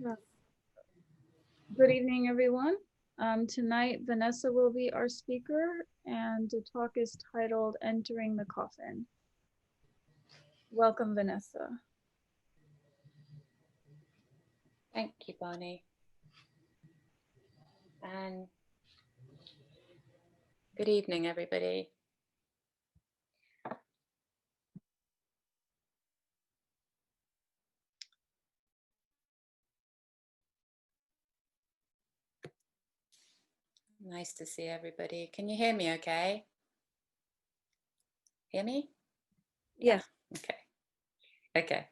Yeah. Good evening, everyone. Tonight, Vanessa will be our speaker, and the talk is titled Entering the Coffin. Welcome, Vanessa. Thank you, Barney. And good evening, everybody. Nice to see everybody. Can you hear me okay? Hear me? Yes. Yeah. Okay.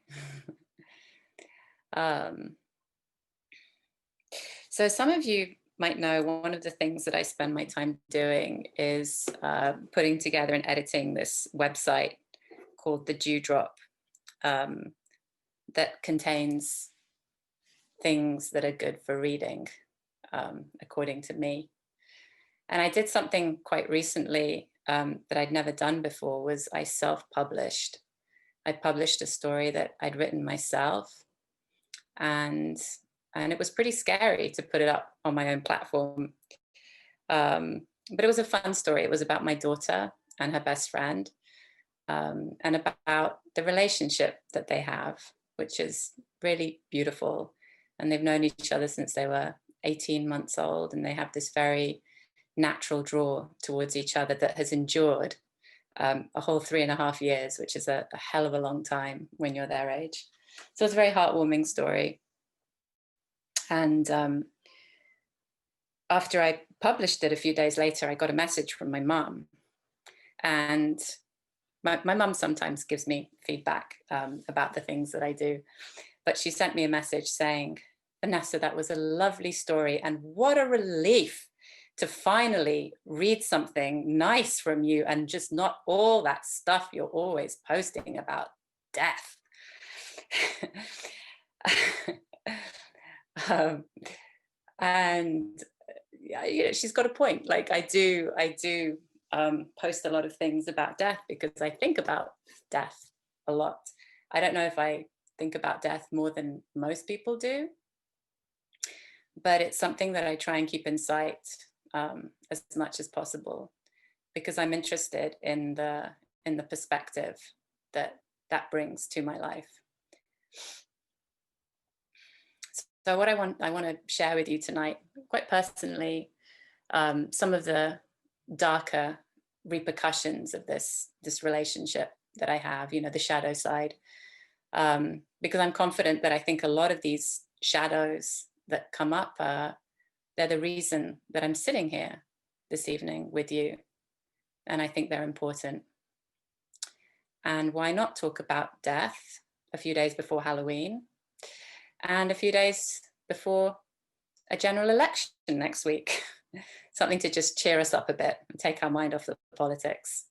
So some of you might know one of the things that I spend my time doing is putting together and editing this website called The Dewdrop that contains things that are good for reading, according to me. And I did something quite recently that I'd never done before. Was I self-published. I published a story that I'd written myself, and it was pretty scary to put it up on my own platform. But it was a fun story. It was about my daughter and her best friend, and about the relationship that they have, which is really beautiful. And they've known each other since they were 18 months old, and they have this very natural draw towards each other that has endured a whole 3.5 years, which is a hell of a long time when you're their age. So it's a very heartwarming story. And after I published it a few days later, I got a message from my mum. And my mum sometimes gives me feedback about the things that I do. But she sent me a message saying, Vanessa, that was a lovely story. And what a relief to finally read something nice from you and just not all that stuff you're always posting about death. And yeah, you know, she's got a point. Like I do post a lot of things about death because I think about death a lot. I don't know if I think about death more than most people do, but it's something that I try and keep in sight as much as possible, because I'm interested in the perspective that brings to my life. So what I want to share with you tonight, quite personally, some of the darker repercussions of this relationship that I have, you know, the shadow side, because I'm confident that I think a lot of these shadows that come up, they're the reason that I'm sitting here this evening with you. And I think they're important. And why not talk about death a few days before Halloween and a few days before a general election next week? Something to just cheer us up a bit and take our mind off the politics.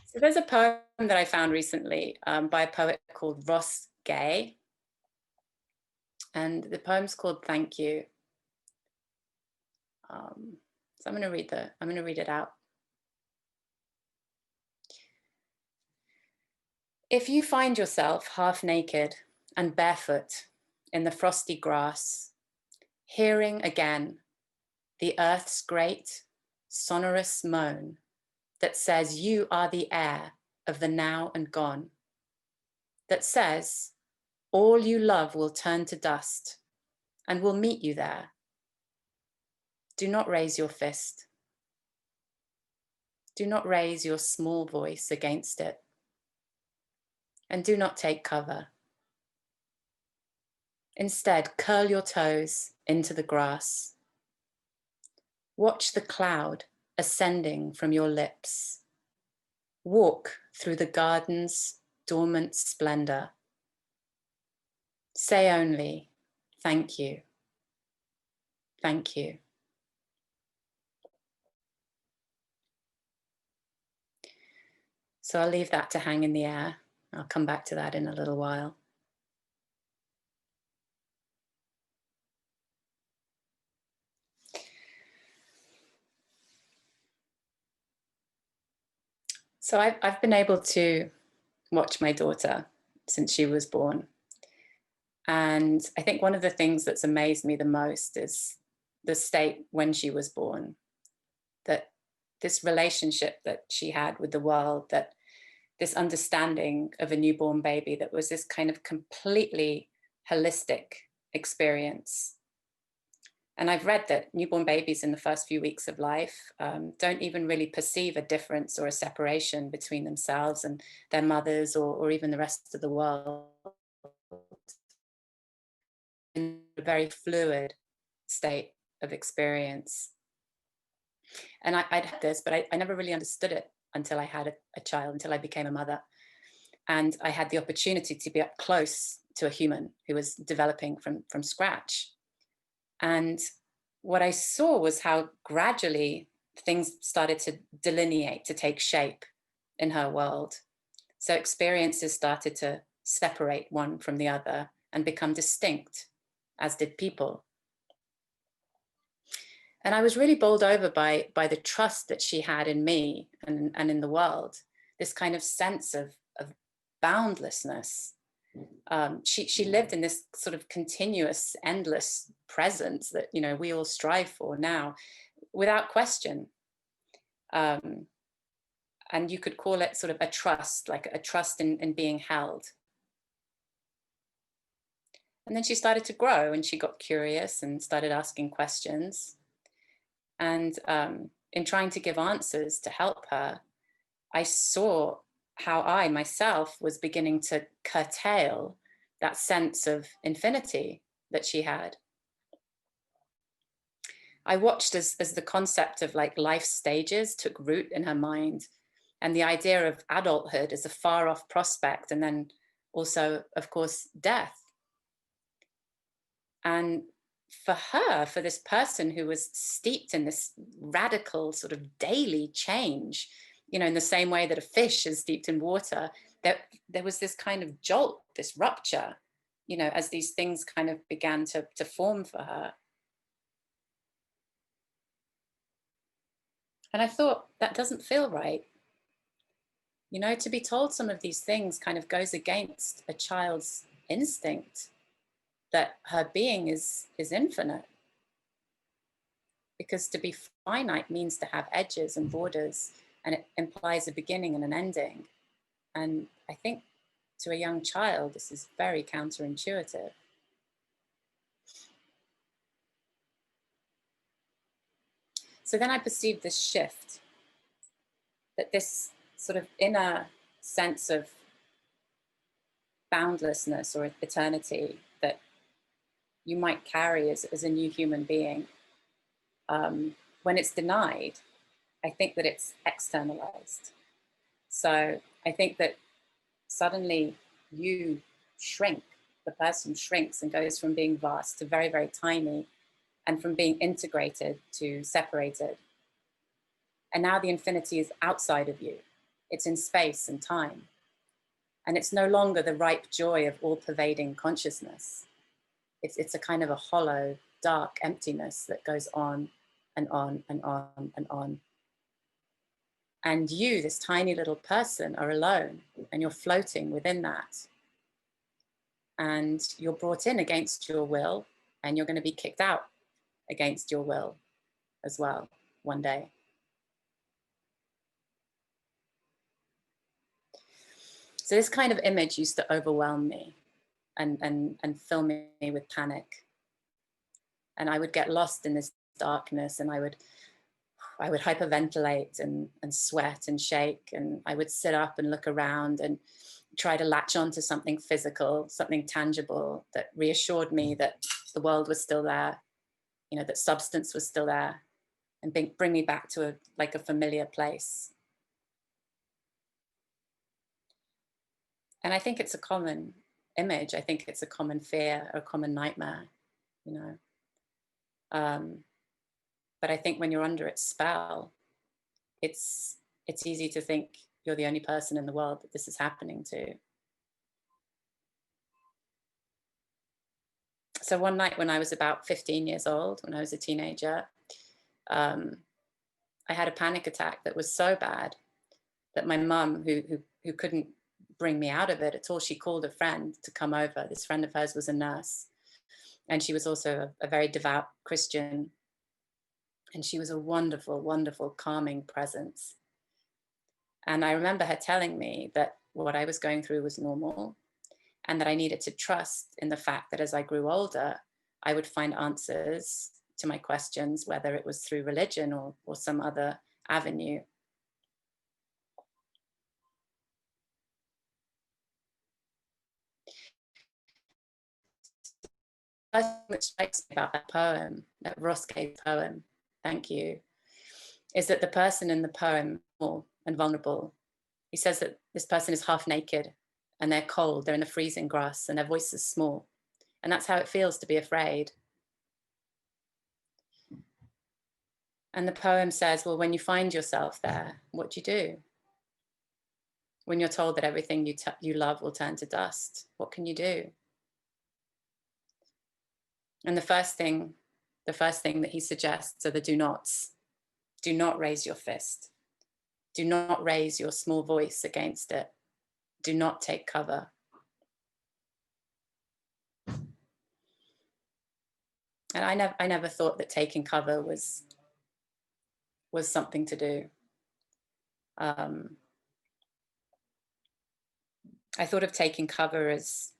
So there's a poem that I found recently by a poet called Ross Gay. And the poem's called Thank You. So I'm going to read it out. If you find yourself half naked and barefoot in the frosty grass, hearing again the earth's great sonorous moan that says you are the heir of the now and gone, that says all you love will turn to dust and will meet you there, do not raise your fist. Do not raise your small voice against it. And do not take cover. Instead, curl your toes into the grass. Watch the cloud ascending from your lips. Walk through the garden's dormant splendor. Say only, thank you. Thank you. So I'll leave that to hang in the air. I'll come back to that in a little while. So I've been able to watch my daughter since she was born. And I think one of the things that's amazed me the most is the state when she was born, that this relationship that she had with the world, that this understanding of a newborn baby that was this kind of completely holistic experience. And I've read that newborn babies in the first few weeks of life don't even really perceive a difference or a separation between themselves and their mothers, or even the rest of the world, in a very fluid state of experience. And I'd had this, but I never really understood it until I had a child, until I became a mother. And I had the opportunity to be up close to a human who was developing from scratch. And what I saw was how gradually things started to delineate, to take shape in her world. So experiences started to separate one from the other and become distinct, as did people. And I was really bowled over by the trust that she had in me and in the world, this kind of sense of boundlessness. She lived in this sort of continuous, endless presence that, you know, we all strive for now, without question. And you could call it sort of a trust, like a trust in being held. And then she started to grow, and she got curious and started asking questions. And in trying to give answers to help her, I saw how I myself was beginning to curtail that sense of infinity that she had. I watched as the concept of like life stages took root in her mind, and the idea of adulthood as a far off prospect, and then also, of course, death. And for her, for this person who was steeped in this radical sort of daily change, you know, in the same way that a fish is steeped in water, there was this kind of jolt, this rupture, you know, as these things kind of began to form for her. And I thought, that doesn't feel right. You know, to be told some of these things kind of goes against a child's instinct that her being is infinite. Because to be finite means to have edges and borders, and it implies a beginning and an ending. And I think to a young child, this is very counterintuitive. So then I perceived this shift, that this sort of inner sense of boundlessness or eternity that you might carry as a new human being, when it's denied, I think that it's externalized. So I think that suddenly you shrink, the person shrinks and goes from being vast to very, very tiny, and from being integrated to separated. And now the infinity is outside of you, it's in space and time. And it's no longer the ripe joy of all pervading consciousness. It's a kind of a hollow, dark emptiness that goes on and on and on and on. And you, this tiny little person, are alone, and you're floating within that. And you're brought in against your will, and you're going to be kicked out against your will as well one day. So this kind of image used to overwhelm me and fill me with panic. And I would get lost in this darkness, and I would hyperventilate and sweat and shake, and I would sit up and look around and try to latch onto something physical, something tangible that reassured me that the world was still there, you know, that substance was still there, and bring me back to a familiar place. And I think it's a common image. I think it's a common fear or a common nightmare, you know. But I think when you're under its spell, it's easy to think you're the only person in the world that this is happening to. So one night when I was about 15 years old, when I was a teenager, I had a panic attack that was so bad that my mum, who couldn't bring me out of it at all. She called a friend to come over. This friend of hers was a nurse, and she was also a very devout Christian. And she was a wonderful, wonderful, calming presence. And I remember her telling me that what I was going through was normal, and that I needed to trust in the fact that as I grew older, I would find answers to my questions, whether it was through religion or some other avenue. The first thing that strikes me about that poem, that Ross Gay poem, thank you, is that the person in the poem, small and vulnerable, he says that this person is half naked and they're cold, they're in the freezing grass, and their voice is small. And that's how it feels to be afraid. And the poem says, well, when you find yourself there, what do you do? When you're told that everything you love will turn to dust, what can you do? And the first thing that he suggests are the do nots. Do not raise your fist. Do not raise your small voice against it. Do not take cover. And I never thought that taking cover was something to do. I thought of taking cover as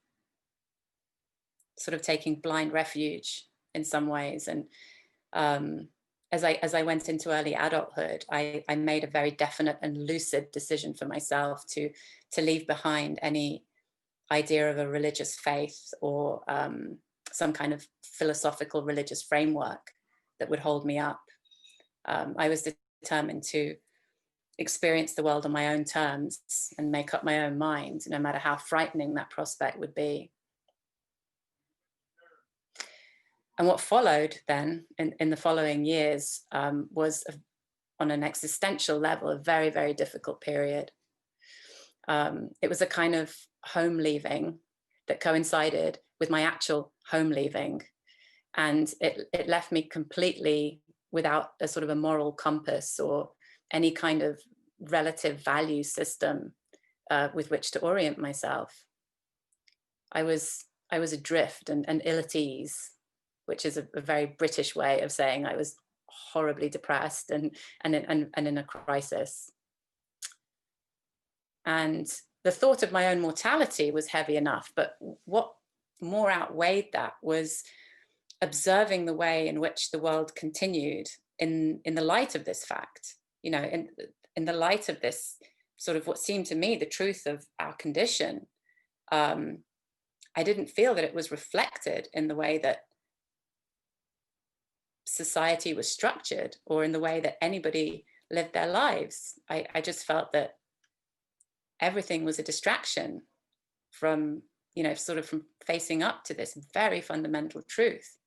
sort of taking blind refuge in some ways. And as I went into early adulthood, I made a very definite and lucid decision for myself to leave behind any idea of a religious faith or some kind of philosophical religious framework that would hold me up. I was determined to experience the world on my own terms and make up my own mind, no matter how frightening that prospect would be. And what followed then in the following years was, on an existential level, a very, very difficult period. It was a kind of home leaving that coincided with my actual home leaving. And it left me completely without a sort of a moral compass or any kind of relative value system with which to orient myself. I was adrift and ill at ease, which is a very British way of saying I was horribly depressed and in a crisis. And the thought of my own mortality was heavy enough, but what more outweighed that was observing the way in which the world continued in the light of this fact, you know, in the light of this sort of what seemed to me the truth of our condition. I didn't feel that it was reflected in the way that society was structured or in the way that anybody lived their lives. I just felt that everything was a distraction from, you know, sort of from facing up to this very fundamental truth.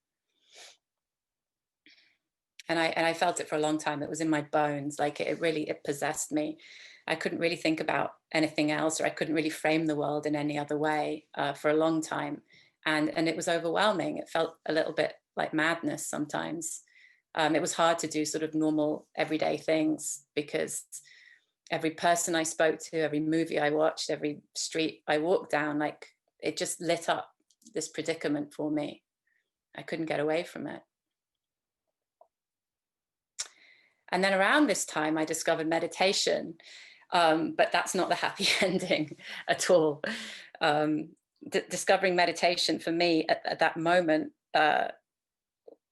And I felt it for a long time. It was in my bones, like it possessed me. I couldn't really think about anything else, or I couldn't really frame the world in any other way for a long time. And it was overwhelming. It felt a little bit like madness sometimes. It was hard to do sort of normal everyday things because every person I spoke to, every movie I watched, every street I walked down, like it just lit up this predicament for me. I couldn't get away from it. And then around this time, I discovered meditation, but that's not the happy ending at all. Discovering meditation for me at that moment,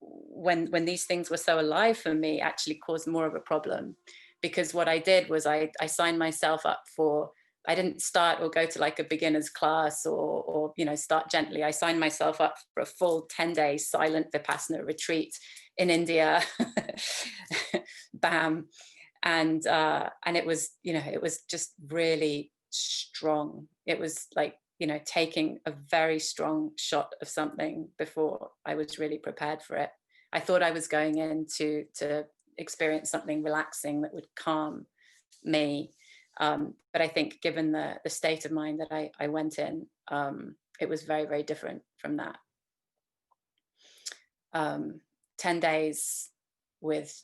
when these things were so alive for me, actually caused more of a problem. Because what I did was I signed myself up for, I didn't start or go to like a beginner's class or you know, start gently. I signed myself up for a full 10-day silent Vipassana retreat in India. Bam. And it was, you know, it was just really strong. It was like, you know, taking a very strong shot of something before I was really prepared for it. I thought I was going in to experience something relaxing that would calm me. But I think given the state of mind that I went in, it was very, very different from that. 10 days with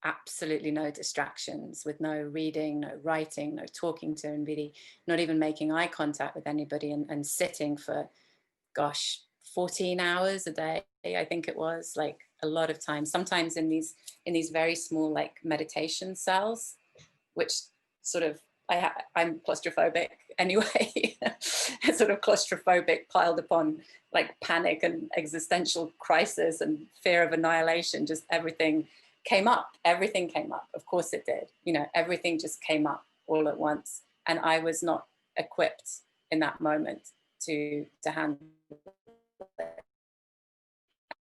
absolutely no distractions, with no reading, no writing, no talking to anybody, not even making eye contact with anybody, and sitting for, gosh, 14 hours a day, I think it was, like a lot of time, sometimes in these very small like meditation cells, which sort of, I'm claustrophobic anyway, sort of claustrophobic piled upon like panic and existential crisis and fear of annihilation. Just everything came up, of course it did, you know, everything just came up all at once, and I was not equipped in that moment to handle it.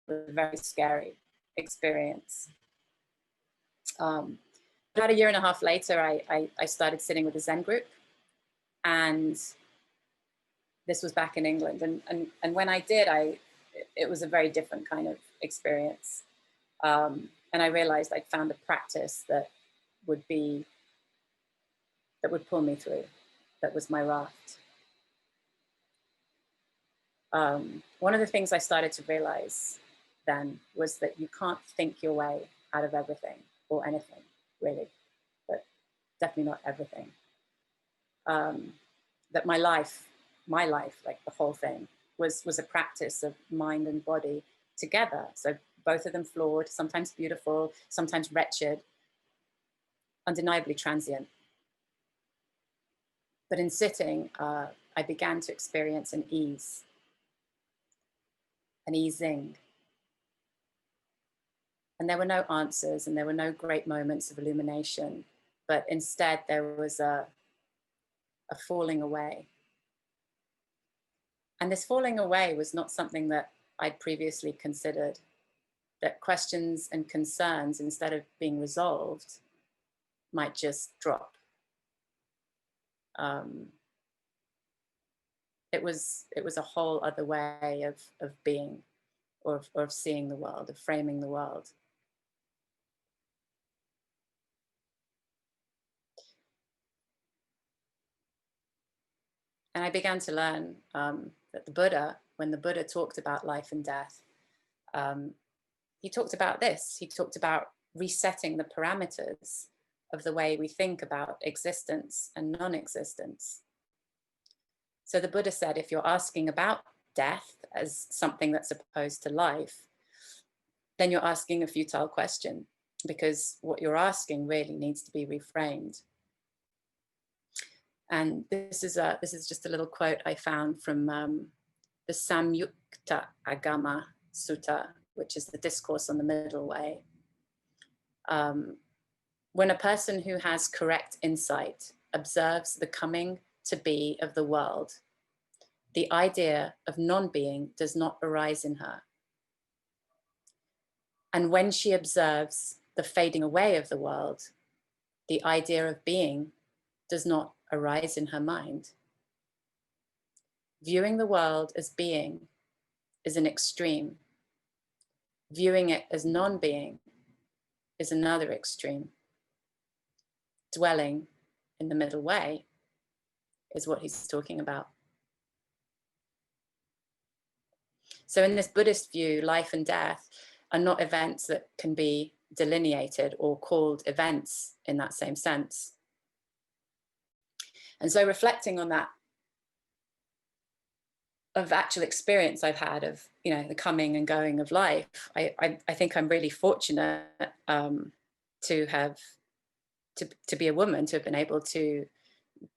It was a very scary experience. About a year and a half later, I started sitting with a Zen group, and this was back in England. And when I did, it was a very different kind of experience. And I realized I'd found a practice that would pull me through, that was my raft. One of the things I started to realize then was that you can't think your way out of everything or anything, really, but definitely not everything. That my life, like the whole thing, was a practice of mind and body together. So both of them flawed, sometimes beautiful, sometimes wretched, undeniably transient. But in sitting, I began to experience an ease, an easing. And there were no answers and there were no great moments of illumination, but instead there was a falling away. And this falling away was not something that I'd previously considered, that questions and concerns, instead of being resolved, might just drop. It was a whole other way of being, or of seeing the world, of framing the world. And I began to learn that the Buddha, when the Buddha talked about life and death, he talked about this. He talked about resetting the parameters of the way we think about existence and non-existence. So the Buddha said, if you're asking about death as something that's opposed to life, then you're asking a futile question, because what you're asking really needs to be reframed. And this is just a little quote I found from the Samyukta Agama Sutta, which is the discourse on the middle way. When a person who has correct insight observes the coming to be of the world, the idea of non-being does not arise in her. And when she observes the fading away of the world, the idea of being does not arise in her mind. Viewing the world as being is an extreme. Viewing it as non-being is another extreme. Dwelling in the middle way is what he's talking about. So in this Buddhist view, life and death are not events that can be delineated or called events in that same sense. And so reflecting on that, of actual experience I've had of, you know, the coming and going of life, I think I'm really fortunate to be a woman, to have been able to,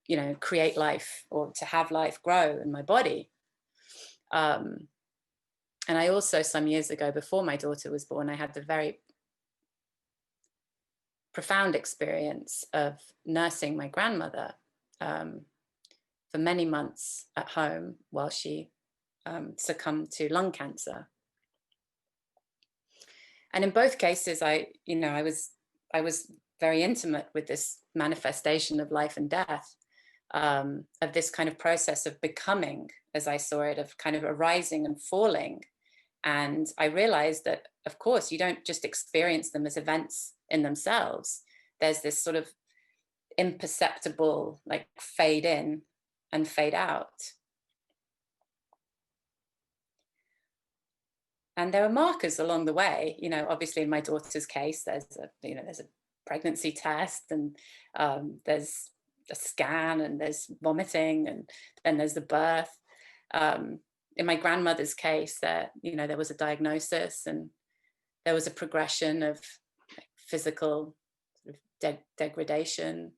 you know, create life, or to have life grow in my body. And I also, some years ago, before my daughter was born, I had the very profound experience of nursing my grandmother for many months at home while she succumbed to lung cancer. And in both cases, I was very intimate with this manifestation of life and death, of this kind of process of becoming, as I saw it, of kind of arising and falling. And I realized that, of course, you don't just experience them as events in themselves. There's this sort of imperceptible, like, fade in and fade out. And there were markers along the way. Obviously in my daughter's case, there's a pregnancy test, and there's a scan, and there's vomiting, and then there's the birth. In my grandmother's case, there was a diagnosis, and there was a progression of physical sort of degradation,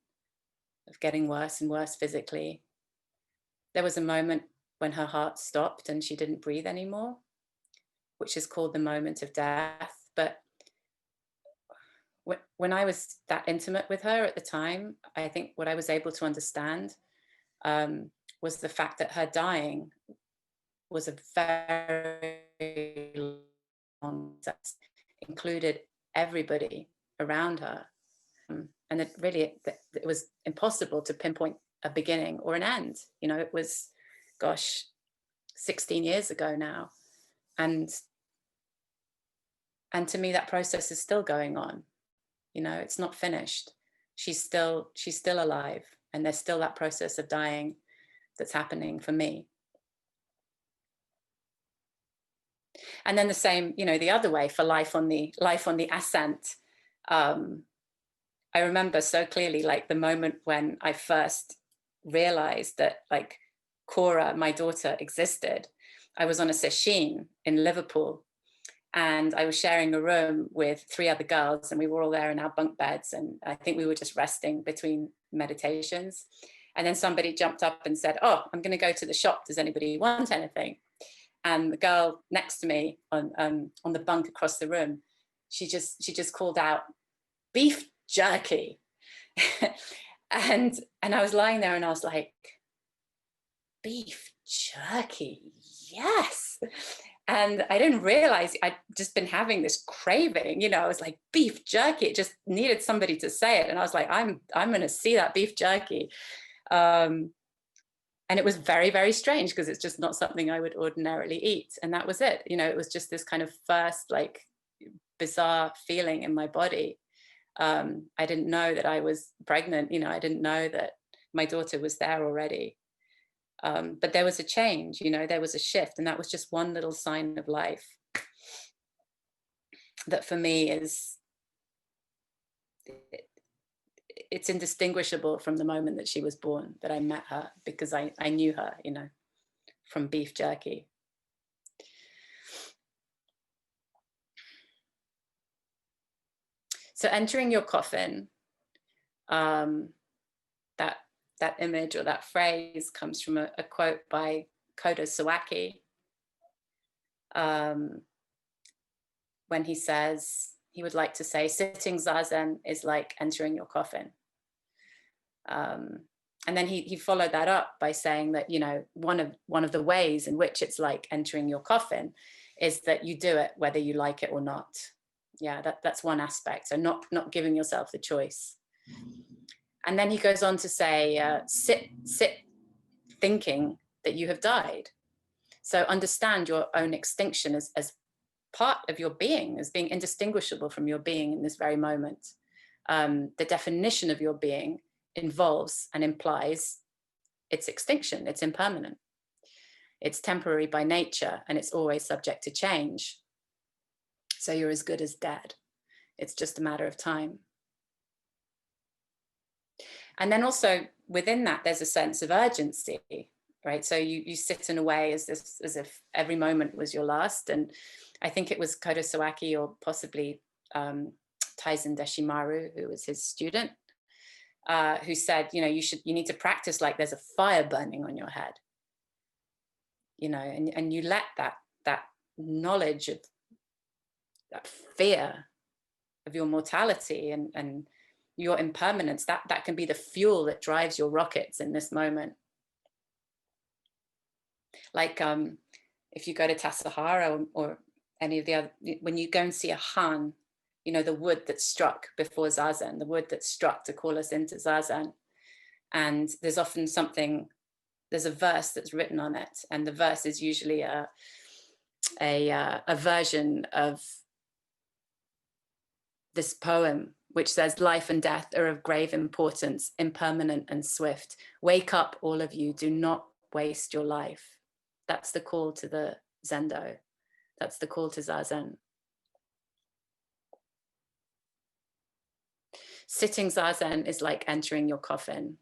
of getting worse and worse physically. There was a moment when her heart stopped and she didn't breathe anymore, which is called the moment of death. But when I was that intimate with her at the time, I think what I was able to understand was the fact that her dying was a very long process, included everybody around her. And it was impossible to pinpoint a beginning or an end. It was, gosh, 16 years ago now. And to me, that process is still going on. It's not finished. She's still alive, and there's still that process of dying that's happening for me. And then the same, the other way for life on the ascent. I remember so clearly, like, the moment when I first realized that, like, Cora, my daughter, existed. I was on a sesshin in Liverpool, and I was sharing a room with 3 other girls, and we were all there in our bunk beds, and I think we were just resting between meditations. And then somebody jumped up and said, "Oh, I'm going to go to the shop. Does anybody want anything?" And the girl next to me on the bunk across the room, she just called out, "Beef jerky." and I was lying there and I was like, beef jerky, yes. And I didn't realize I'd just been having this craving. I was like, beef jerky. It just needed somebody to say it. And I was like, I'm going to see that beef jerky. And it was very, very strange, because it's just not something I would ordinarily eat. And that was it. It was just this kind of first, like, bizarre feeling in my body. I didn't know that I was pregnant. I didn't know that my daughter was there already. But there was a change, there was a shift, and that was just one little sign of life that for me it's indistinguishable from the moment that she was born, that I met her, because I knew her, from beef jerky. So entering your coffin, that image or that phrase comes from a quote by Kodo Sawaki, when he says he would like to say, sitting zazen is like entering your coffin. And then he followed that up by saying that, one of the ways in which it's like entering your coffin is that you do it whether you like it or not. Yeah, that's one aspect. So not giving yourself the choice. And then he goes on to say, sit thinking that you have died. So understand your own extinction as part of your being, as being indistinguishable from your being in this very moment. The definition of your being involves and implies its extinction. It's impermanent. It's temporary by nature, and it's always subject to change. So you're as good as dead. It's just a matter of time. And then also within that, there's a sense of urgency, right? So you sit in a way as if every moment was your last. And I think it was Kodo Sawaki, or possibly Taizen Deshimaru, who was his student, who said, you need to practice like there's a fire burning on your head, and you let that knowledge of that fear of your mortality and your impermanence, that can be the fuel that drives your rockets in this moment. Like if you go to Tassajara or any of the other, when you go and see a han, the wood that's struck before zazen, the wood that's struck to call us into zazen, and there's often there's a verse that's written on it, and the verse is usually a version of this poem, which says, life and death are of grave importance, impermanent and swift. Wake up, all of you, do not waste your life. That's the call to the Zendo. That's the call to Zazen. Sitting Zazen is like entering your coffin,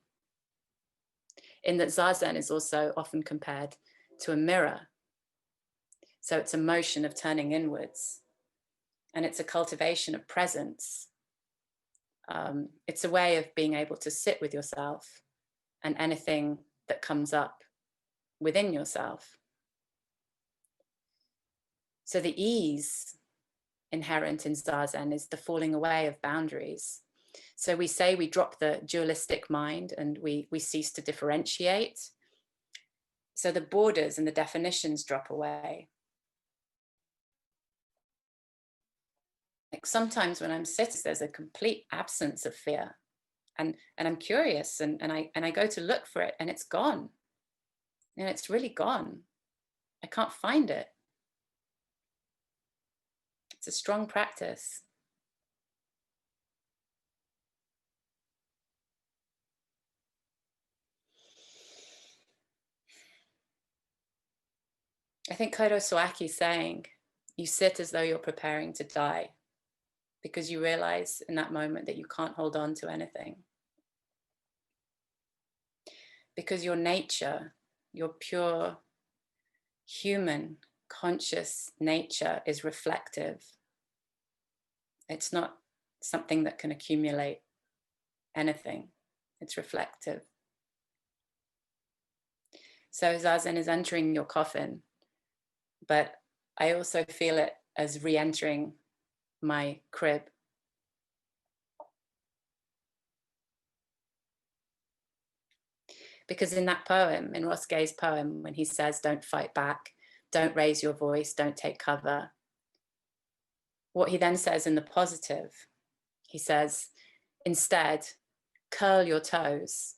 in that Zazen is also often compared to a mirror. So it's a motion of turning inwards, and it's a cultivation of presence. It's a way of being able to sit with yourself and anything that comes up within yourself. So the ease inherent in Zazen is the falling away of boundaries. So we say we drop the dualistic mind and we cease to differentiate. So the borders and the definitions drop away. Like sometimes when I'm sitting, there's a complete absence of fear. And I'm curious and I go to look for it and it's gone. And it's really gone. I can't find it. It's a strong practice. I think Kodo Soaki's saying, you sit as though you're preparing to die because you realize in that moment that you can't hold on to anything. Because your nature, your pure human conscious nature is reflective. It's not something that can accumulate anything. It's reflective. So Zazen is entering your coffin, but I also feel it as re-entering my crib. Because in that poem, in Ross Gay's poem, when he says, don't fight back, don't raise your voice, don't take cover, what he then says in the positive, he says, instead, curl your toes,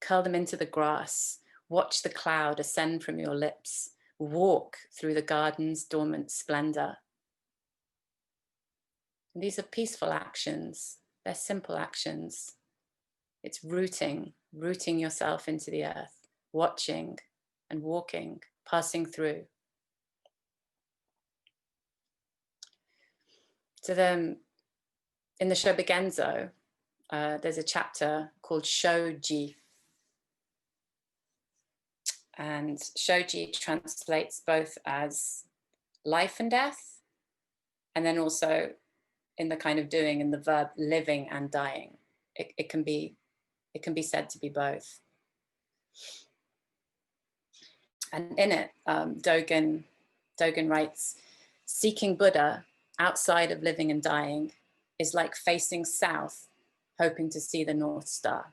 curl them into the grass, watch the cloud ascend from your lips, walk through the garden's dormant splendor. And these are peaceful actions. They're simple actions. It's rooting yourself into the earth, watching and walking, passing through. So then in the Shobogenzo, there's a chapter called Shoji. And Shoji translates both as life and death, and then also in the kind of doing, in the verb living and dying. It can be said to be both. And in it, Dogen writes, seeking Buddha outside of living and dying is like facing south, hoping to see the North Star.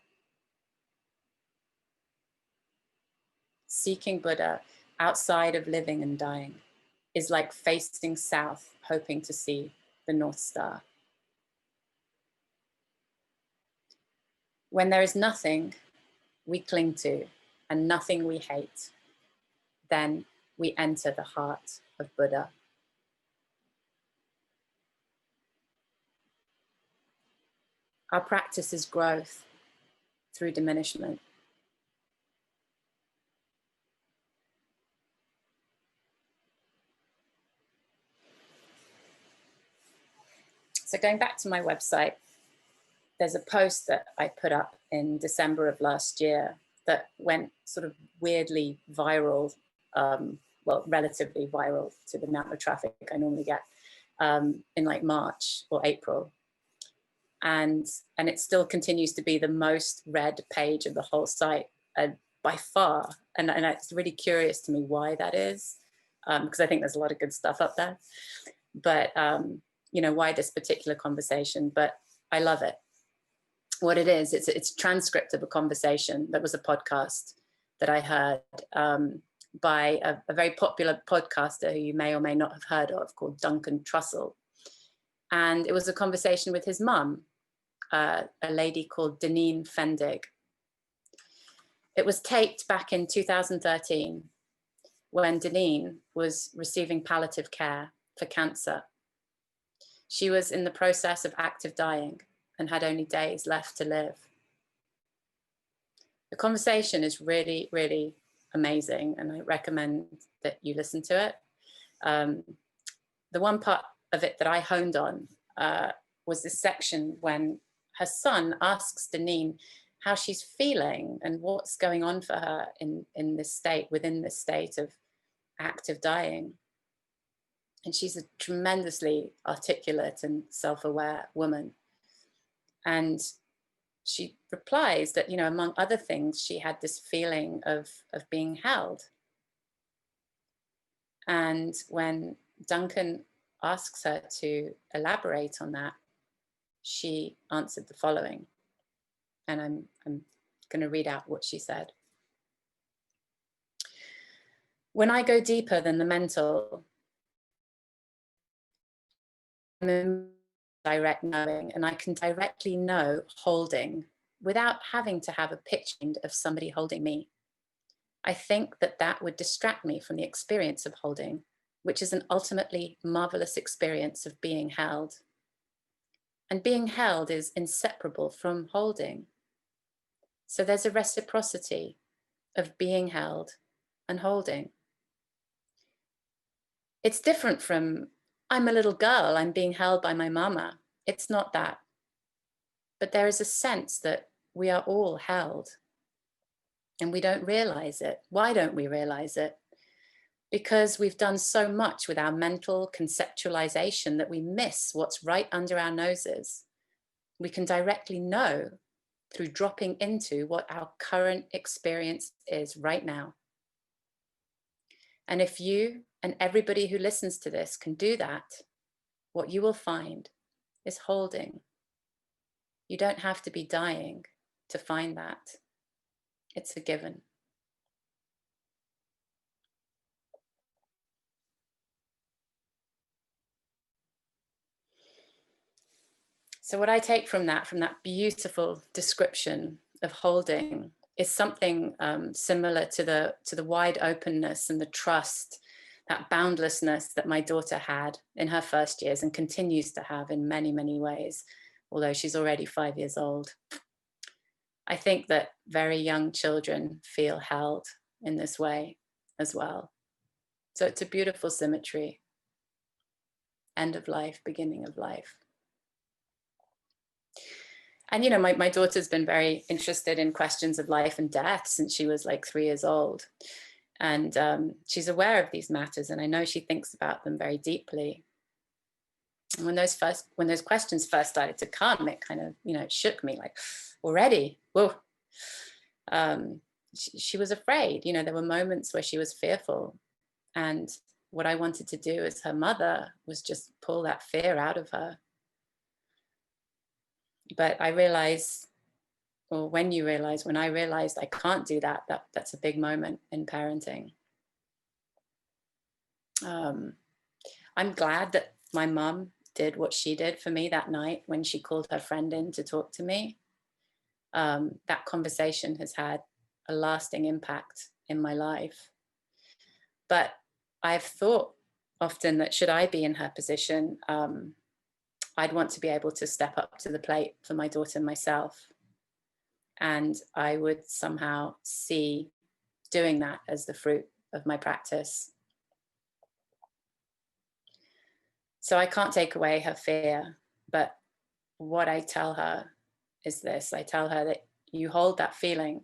Seeking Buddha outside of living and dying is like facing south, hoping to see the North Star. When there is nothing we cling to and nothing we hate, then we enter the heart of Buddha. Our practice is growth through diminishment. So going back to my website, there's a post that I put up in December of last year that went sort of weirdly viral, well, relatively viral to the amount of traffic I normally get, in like March or April. And it still continues to be the most read page of the whole site by far. And it's really curious to me why that is, because I think there's a lot of good stuff up there. But, you know, why this particular conversation, but I love it. What it is, it's a transcript of a conversation that was a podcast that I heard by a very popular podcaster who you may or may not have heard of, called Duncan Trussell. And it was a conversation with his mum, a lady called Deneen Fendig. It was taped back in 2013 when Deneen was receiving palliative care for cancer. She was in the process of active dying and had only days left to live. The conversation is really, really amazing, and I recommend that you listen to it. the one part of it that I honed on was this section when her son asks Deneen how she's feeling and what's going on for her in this state, within this state of active dying. And she's a tremendously articulate and self-aware woman. And she replies that, you know, among other things, she had this feeling of being held. And when Duncan asks her to elaborate on that, she answered the following. And I'm going to read out what she said. When I go deeper than the mental, I'm in direct knowing, and I can directly know holding without having to have a picture of somebody holding me. I think that that would distract me from the experience of holding, which is an ultimately marvelous experience of being held. And being held is inseparable from holding. So there's a reciprocity of being held and holding. It's different from, I'm a little girl, I'm being held by my mama. It's not that. But there is a sense that we are all held and we don't realize it. Why don't we realize it? Because we've done so much with our mental conceptualization that we miss what's right under our noses. We can directly know through dropping into what our current experience is right now. And if you and everybody who listens to this can do that, what you will find is holding. You don't have to be dying to find that. It's a given. So what I take from that beautiful description of holding, is something similar to the wide openness and the trust, that boundlessness that my daughter had in her first years and continues to have in many, many ways, although she's already 5 years old. I think that very young children feel held in this way as well. So it's a beautiful symmetry. End of life, beginning of life. And, you know, my daughter's been very interested in questions of life and death since she was like 3 years old. And she's aware of these matters, and I know she thinks about them very deeply. And when those questions first started to come, it kind of, you know, it shook me like, already, whoa. She was afraid, you know, there were moments where she was fearful. And what I wanted to do as her mother was just pull that fear out of her. But I realized, or when I realized I can't do that, that's a big moment in parenting. I'm glad that my mom did what she did for me that night when she called her friend in to talk to me. That conversation has had a lasting impact in my life. But I've thought often that should I be in her position, I'd want to be able to step up to the plate for my daughter and myself. And I would somehow see doing that as the fruit of my practice. So I can't take away her fear, but what I tell her is this. I tell her that you hold that feeling,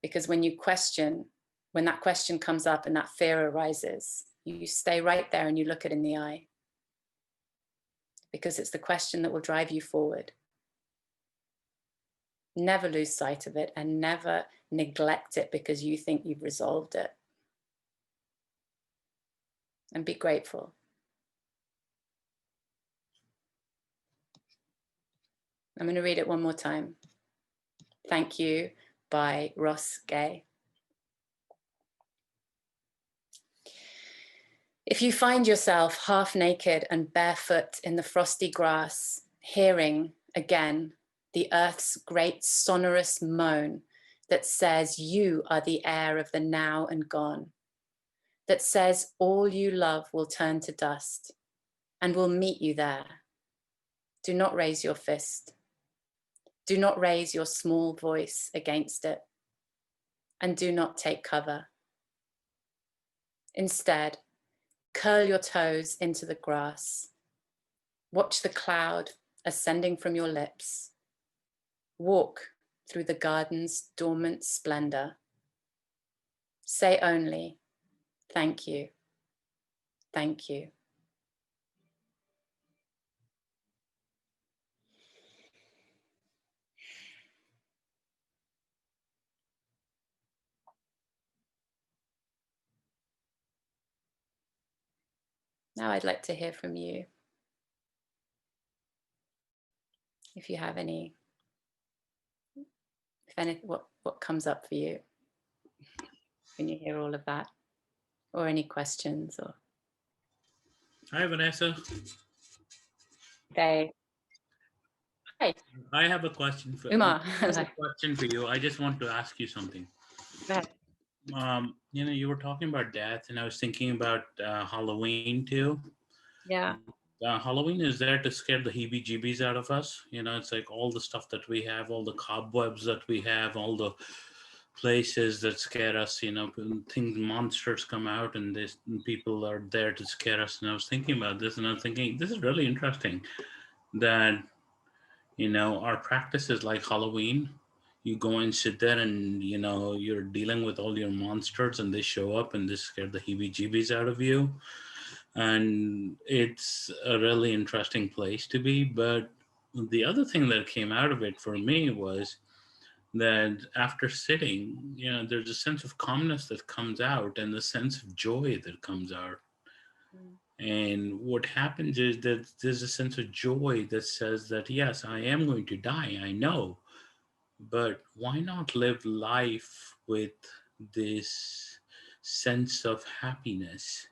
because when that question comes up and that fear arises, you stay right there and you look it in the eye, because it's the question that will drive you forward. Never lose sight of it and never neglect it because you think you've resolved it. And be grateful. I'm going to read it one more time. Thank You by Ross Gay. If you find yourself half naked and barefoot in the frosty grass, hearing again the earth's great sonorous moan that says you are the air of the now and gone, that says all you love will turn to dust and will meet you there, do not raise your fist. Do not raise your small voice against it, and do not take cover. Instead, Curl your toes into the grass. Watch the cloud ascending from your lips. Walk through the garden's dormant splendor. Say only, thank you, thank you. Now I'd like to hear from you. If you have any, what comes up for you when you hear all of that, or any questions, or Hi, Vanessa. they. Hi, I have a question for Umar. you. I just want to ask you something. You were talking about death, and I was thinking about Halloween too. Yeah. Halloween is there to scare the heebie-jeebies out of us. It's like all the stuff that we have, all the cobwebs that we have, all the places that scare us. Things, monsters come out, and people are there to scare us. And I was thinking about this, and I was thinking this is really interesting that our practice is like Halloween. You go and sit there, and you're dealing with all your monsters, and they show up and they scare the heebie-jeebies out of you. And it's a really interesting place to be. But the other thing that came out of it for me was that after sitting, there's a sense of calmness that comes out, and the sense of joy that comes out. And what happens is that there's a sense of joy that says that, yes, I am going to die, I know, but why not live life with this sense of happiness,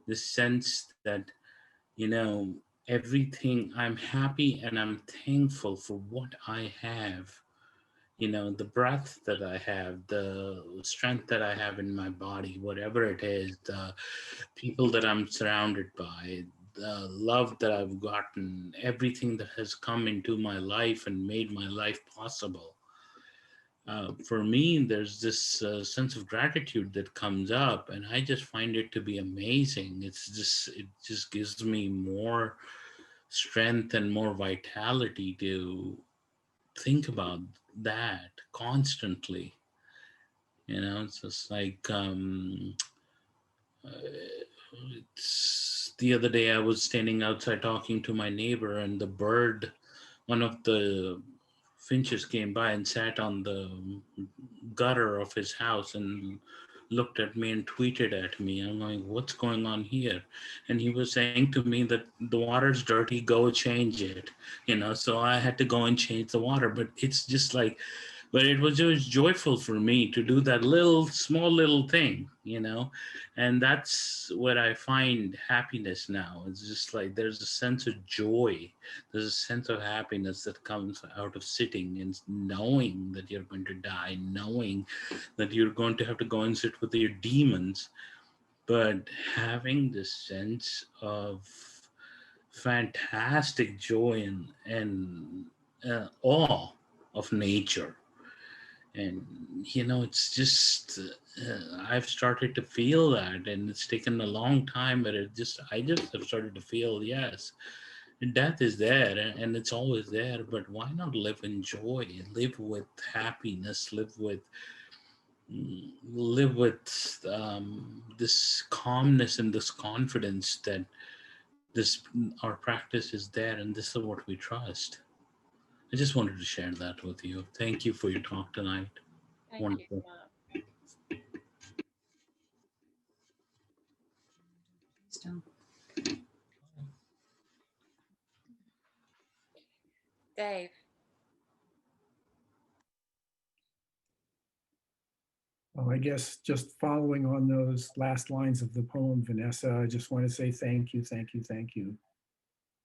the sense that, everything, I'm happy and I'm thankful for what I have. The breath that I have, the strength that I have in my body, whatever it is, the people that I'm surrounded by, the love that I've gotten, everything that has come into my life and made my life possible. For me, there's this sense of gratitude that comes up, and I just find it to be amazing. It just gives me more strength and more vitality to think about that constantly. It's just like it's the other day I was standing outside talking to my neighbor, and the bird, one of the finches, came by and sat on the gutter of his house and looked at me and tweeted at me. I'm going, what's going on here? And he was saying to me that the water's dirty, go change it. So I had to go and change the water. But it's just like, but it was just joyful for me to do that small little thing, and that's where I find happiness now. It's just like there's a sense of joy, there's a sense of happiness that comes out of sitting and knowing that you're going to die, knowing that you're going to have to go and sit with your demons, but having this sense of fantastic joy and awe of nature. And it's just I've started to feel that, and it's taken a long time, but I just have started to feel, yes, death is there, and it's always there, but why not live in joy, live with happiness, live with this calmness and this confidence that this our practice is there, and this is what we trust. I just wanted to share that with you. Thank you for your talk tonight. Thank you. Wonderful. Dave. Well, I guess just following on those last lines of the poem, Vanessa, I just want to say thank you, thank you, thank you.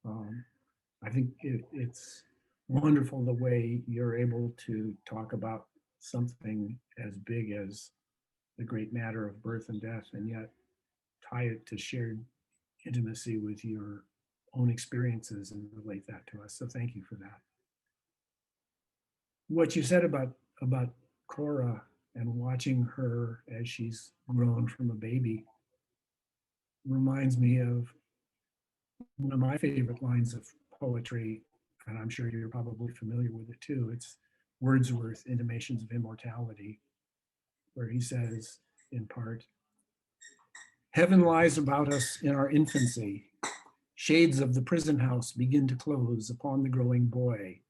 I think it's wonderful the way you're able to talk about something as big as the great matter of birth and death, and yet tie it to shared intimacy with your own experiences and relate that to us. So thank you for that. What you said about Cora and watching her as she's grown from a baby, reminds me of one of my favorite lines of poetry, and I'm sure you're probably familiar with it too. It's Wordsworth, Intimations of Immortality, where he says, in part, "Heaven lies about us in our infancy. Shades of the prison house begin to close upon the growing boy.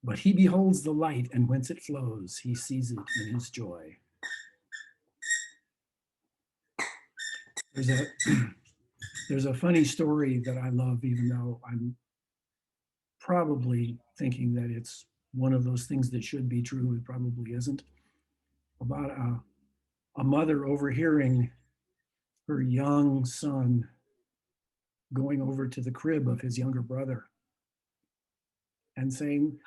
But he beholds the light, and whence it flows, he sees it in his joy." There's a there's a funny story that I love, even though I'm probably thinking that it's one of those things that should be true. It probably isn't. About a mother overhearing her young son going over to the crib of his younger brother and saying,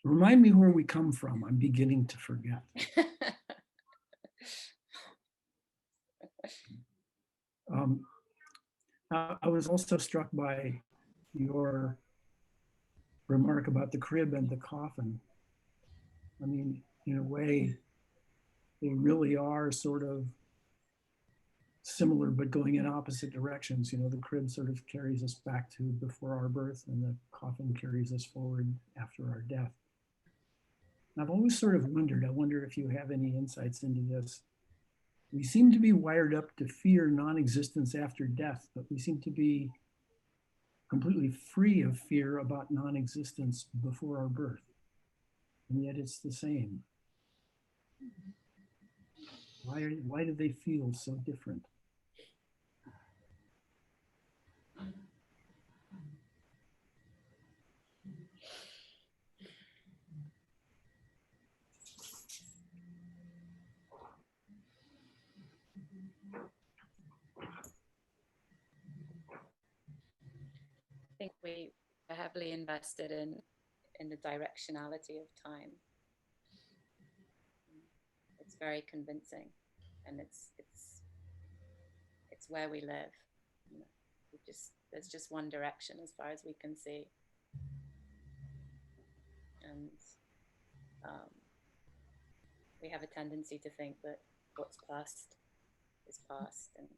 "Remind me where we come from. I'm beginning to forget." Um, I was also struck by your remark about the crib and the coffin. I mean, in a way, they really are sort of similar, but going in opposite directions. You know, the crib sort of carries us back to before our birth, and the coffin carries us forward after our death. And I've always sort of wondered, I wonder if you have any insights into this. We seem to be wired up to fear non-existence after death, but we seem to be completely free of fear about non-existence before our birth. And yet it's the same. Why do they feel so different? I think we are heavily invested in the directionality of time. It's very convincing, and it's where we live. You know, there's just one direction as far as we can see, and we have a tendency to think that what's past is past, and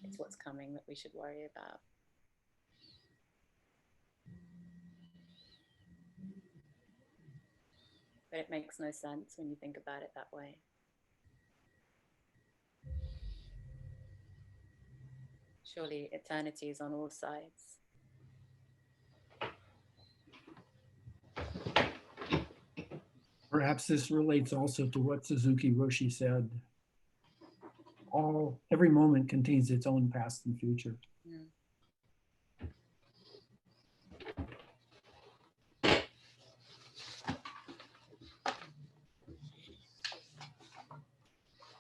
it's what's coming that we should worry about. But it makes no sense when you think about it that way. Surely eternity is on all sides. Perhaps this relates also to what Suzuki Roshi said. Every moment contains its own past and future. Mm.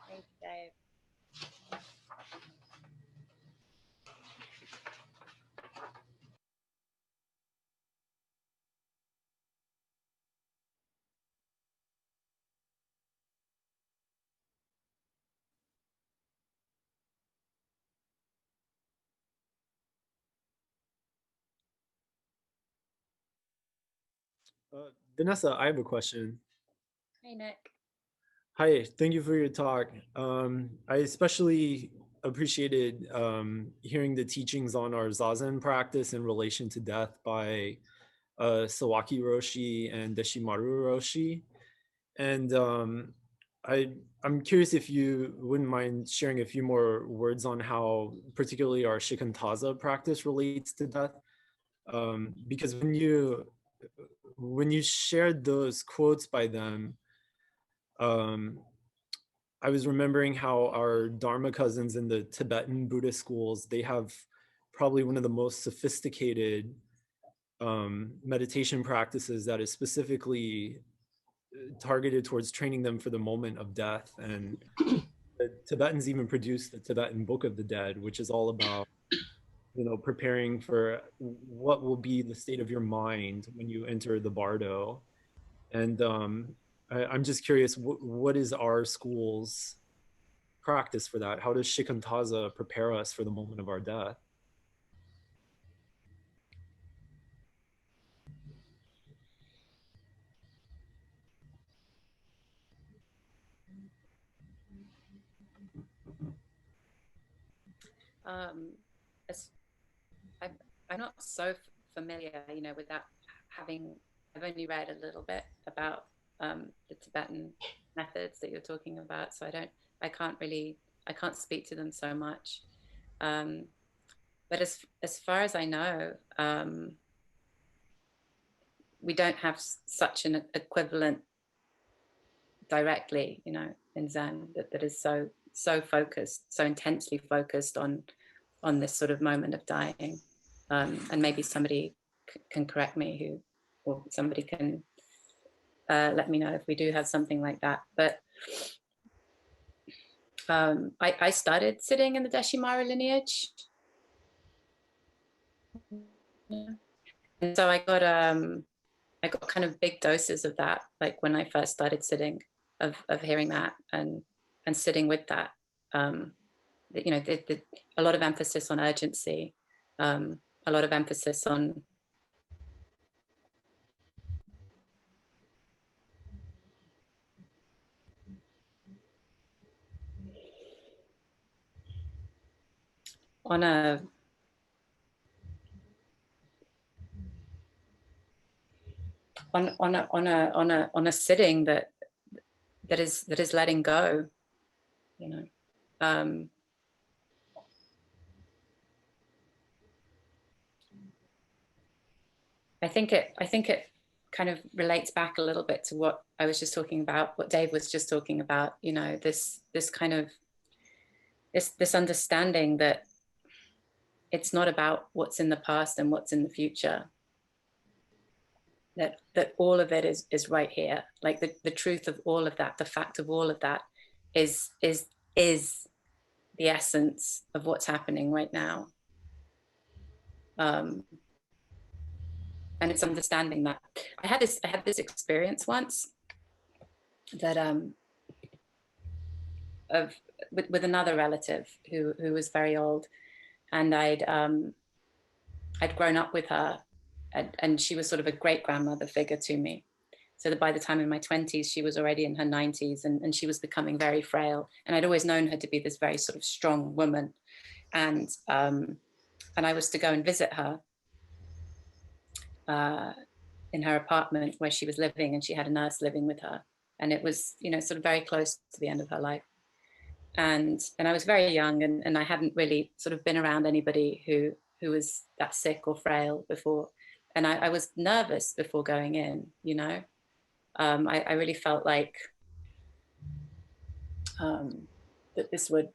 Thank you, Dave. Vanessa, I have a question. Hey, Nick. Hi, thank you for your talk. I especially appreciated hearing the teachings on our Zazen practice in relation to death by Sawaki Roshi and Deshimaru Roshi. And I'm curious if you wouldn't mind sharing a few more words on how particularly our Shikantaza practice relates to death. Because when you shared those quotes by them, I was remembering how our Dharma cousins in the Tibetan Buddhist schools, they have probably one of the most sophisticated meditation practices that is specifically targeted towards training them for the moment of death. And the Tibetans even produced the Tibetan Book of the Dead, which is all about, you know, preparing for what will be the state of your mind when you enter the bardo. And I'm just curious, what is our school's practice for that? How does Shikantaza prepare us for the moment of our death? as I'm not so familiar, with that. I've only read a little bit about the Tibetan methods that you're talking about, so I can't speak to them so much. But as far as I know, we don't have such an equivalent directly, in Zen that is so focused, so intensely focused on this sort of moment of dying. And maybe somebody can correct me, or somebody can let me know if we do have something like that. But I started sitting in the Deshimara lineage, and so I got kind of big doses of that, like when I first started sitting, of hearing that and sitting with that. A lot of emphasis on urgency, a lot of emphasis on a sitting that is letting go, um, I think it kind of relates back a little bit to what I was just talking about, what Dave was just talking about, this kind of this understanding that it's not about what's in the past and what's in the future, that all of it is right here. Like the truth of all of that, the fact of all of that is the essence of what's happening right now. And it's understanding that. I had this experience once that with another relative who was very old, and I'd grown up with her, and she was sort of a great grandmother figure to me. So that by the time in my 20s, she was already in her 90s, and she was becoming very frail. And I'd always known her to be this very sort of strong woman. And I was to go and visit her in her apartment where she was living, and she had a nurse living with her. And it was, sort of very close to the end of her life. And I was very young, and I hadn't really sort of been around anybody who was that sick or frail before. And I was nervous before going in, I really felt like that this would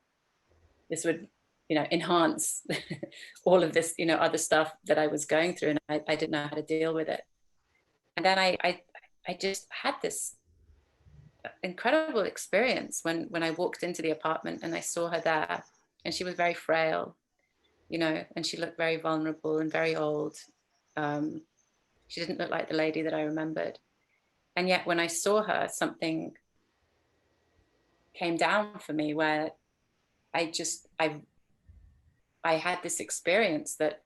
enhance all of this, other stuff that I was going through, and I didn't know how to deal with it. And then I just had this incredible experience when I walked into the apartment and I saw her there, and she was very frail, and she looked very vulnerable and very old. She didn't look like the lady that I remembered. And yet when I saw her, something came down for me where I had this experience that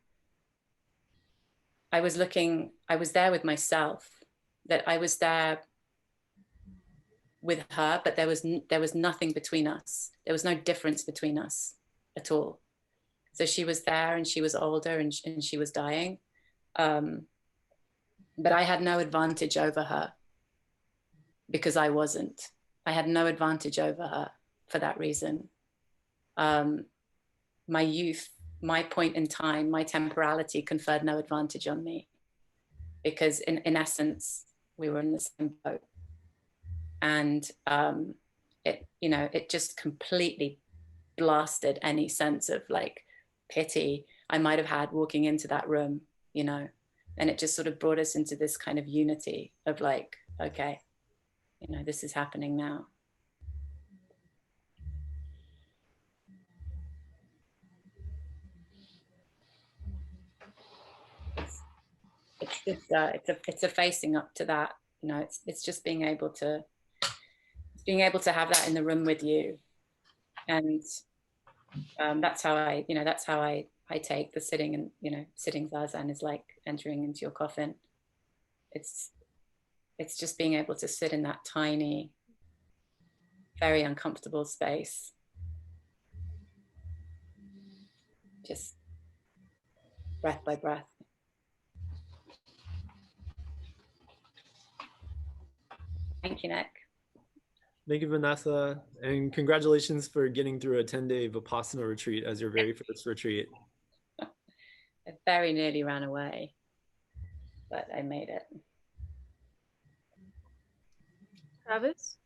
I was there with myself, that I was there with her, but there was nothing between us. There was no difference between us at all. So she was there, and she was older, and she was dying. But I had no advantage over her because I wasn't. I had no advantage over her for that reason. My youth, my point in time, my temporality conferred no advantage on me, because in essence, we were in the same boat. And it just completely blasted any sense of like pity I might have had walking into that room, and it just sort of brought us into this kind of unity of like, okay, this is happening now. It's just it's a facing up to that, it's just being able to have that in the room with you. And that's how I take the sitting, and sitting zazen is like entering into your coffin. It's just being able to sit in that tiny, very uncomfortable space just breath by breath. Thank you, Nick. Thank you, Vanessa. And congratulations for getting through a 10-day Vipassana retreat as your very first retreat. I very nearly ran away, but I made it. Travis?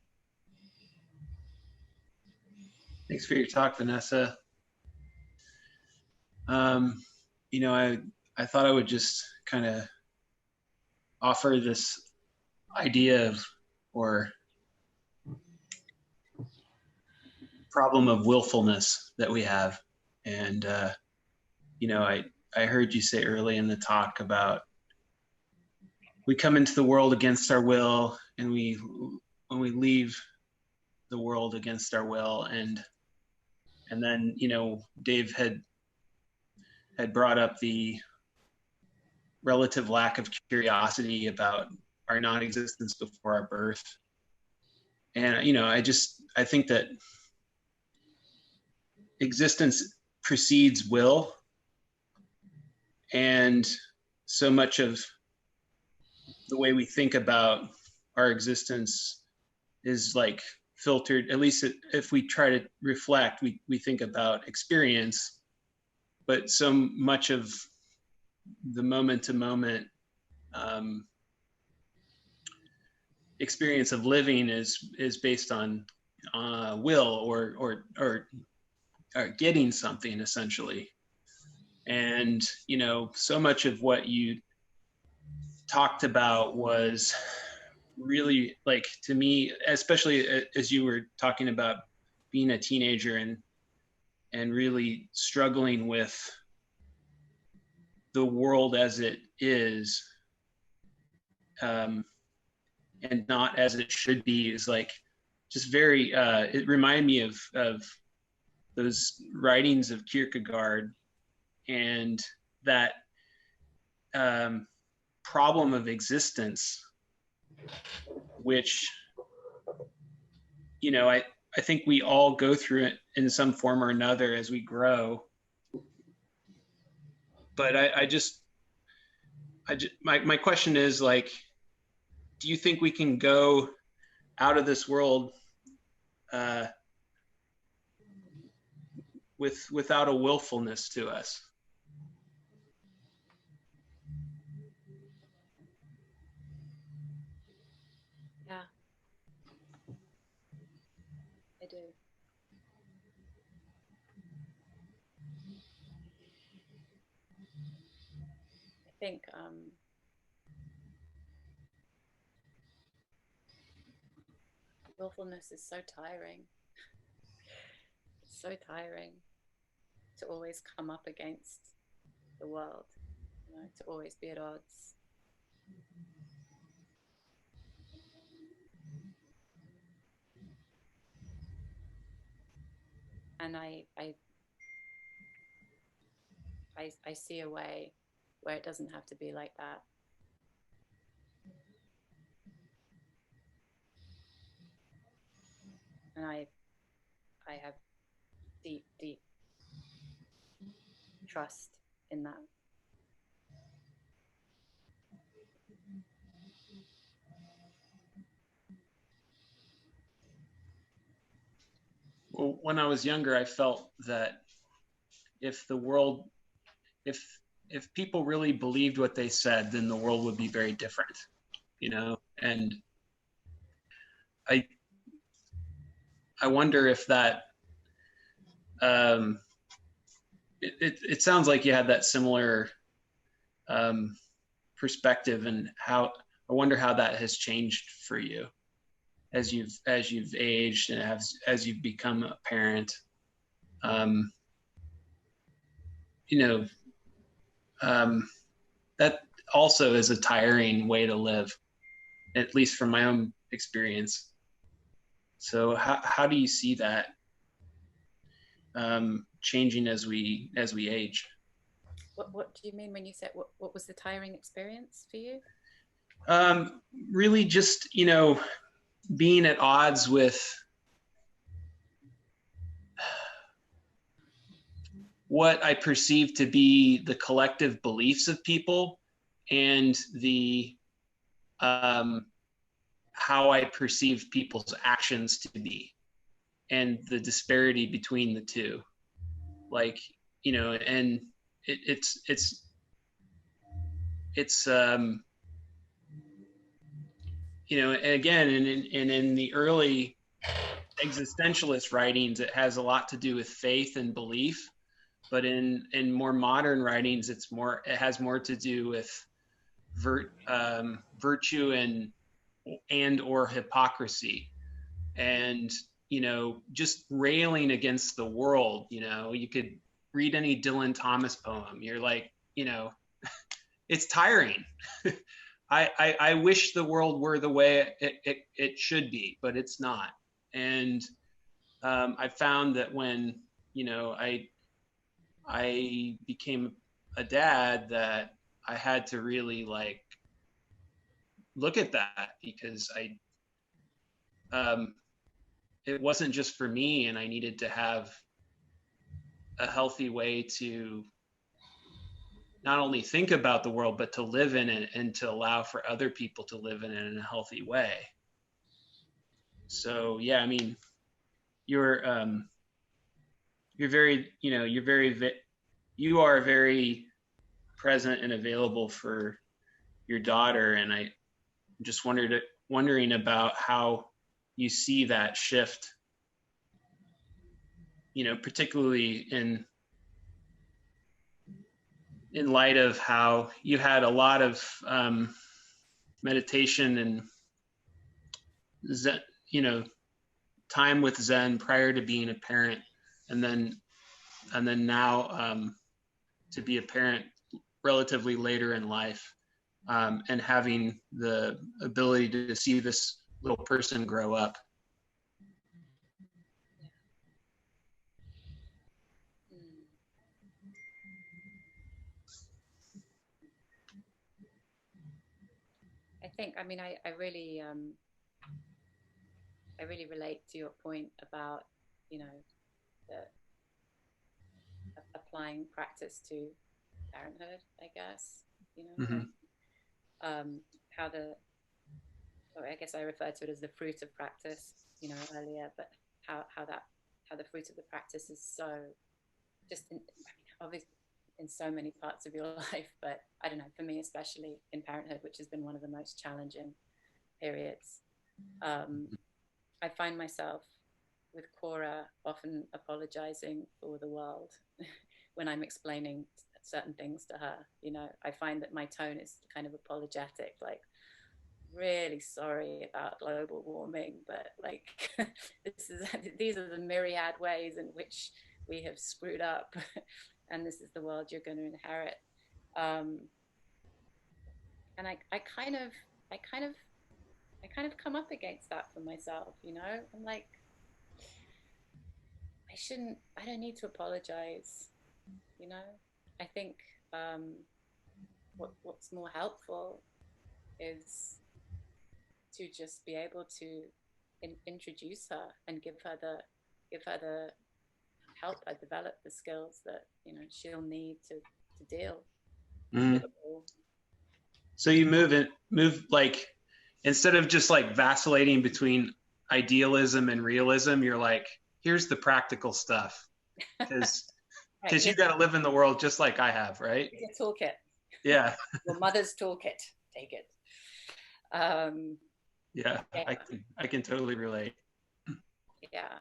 Thanks for your talk, Vanessa. You know, I thought I would just kind of offer this idea of, or problem of willfulness that we have. And, you know, I heard you say early in the talk about we come into the world against our will, and when we leave the world against our will, and then, you know, Dave had brought up the relative lack of curiosity about our non-existence before our birth. And, you know, I think that existence precedes will. And so much of the way we think about our existence is like filtered, at least if we try to reflect, we think about experience, but so much of the moment to moment experience of living is based on will or getting something, essentially. And, you know, so much of what you talked about was really, like, to me, especially as you were talking about being a teenager and really struggling with the world as it is, and not as it should be, is like just very, it reminded me of those writings of Kierkegaard, and that problem of existence, which, you know, I think we all go through it in some form or another as we grow. But my question is, like, do you think we can go out of this world without a willfulness to us? Yeah, I do. I think willfulness is so tiring. It's so tiring to always come up against the world, you know, to always be at odds. And I see a way where it doesn't have to be like that. And I have deep, deep trust in that. Well, when I was younger, I felt that if the world, if people really believed what they said, then the world would be very different, you know. And I wonder if that it sounds like you had that similar perspective, and how, I wonder how that has changed for you as you've aged and as you've become a parent. You know, that also is a tiring way to live, at least from my own experience. So how do you see that changing as we age? What do you mean when you said what was the tiring experience for you? Really just, you know, being at odds with what I perceive to be the collective beliefs of people and the how I perceive people's actions to be, and the disparity between the two. Like, you know, and it's you know, again, in the early existentialist writings, it has a lot to do with faith and belief. But in more modern writings, it has more to do with virtue and or hypocrisy, and, you know, just railing against the world. You know, you could read any Dylan Thomas poem. You're like, you know, it's tiring. I wish the world were the way it should be, but it's not. And I found that when, you know, I became a dad, that I had to really like look at that, because it wasn't just for me, and I needed to have a healthy way to not only think about the world, but to live in it and to allow for other people to live in it in a healthy way. So yeah, I mean, you're very, you know, you are very present and available for your daughter, and I just wondering about how you see that shift, you know, particularly in light of how you had a lot of meditation and Zen, you know, time with Zen prior to being a parent, and then now to be a parent relatively later in life, and having the ability to see this little person grow up. I think, I mean, I really relate to your point about, you know, the applying practice to parenthood, I guess, you know, Mm-hmm. How or I guess I referred to it as the fruit of practice, you know, earlier, but how the fruit of the practice is so just, I mean, obviously in so many parts of your life, but I don't know, for me, especially in parenthood, which has been one of the most challenging periods, I find myself with Cora often apologizing for the world when I'm explaining certain things to her. You know, I find that my tone is kind of apologetic, like, really sorry about global warming, but like these are the myriad ways in which we have screwed up, and this is the world you're going to inherit. And I kind of come up against that for myself. You know, I'm like, I don't need to apologize. You know, I think what's more helpful is to just be able to introduce her and give her the help her develop the skills that, you know, she'll need to deal with it all. So you move like, instead of just like vacillating between idealism and realism, you're like, here's the practical stuff, because Right, you got to live in the world just like I have, right? it's a toolkit. Yeah. Your mother's toolkit. Take it. Yeah, Yeah. I can totally relate. Yeah.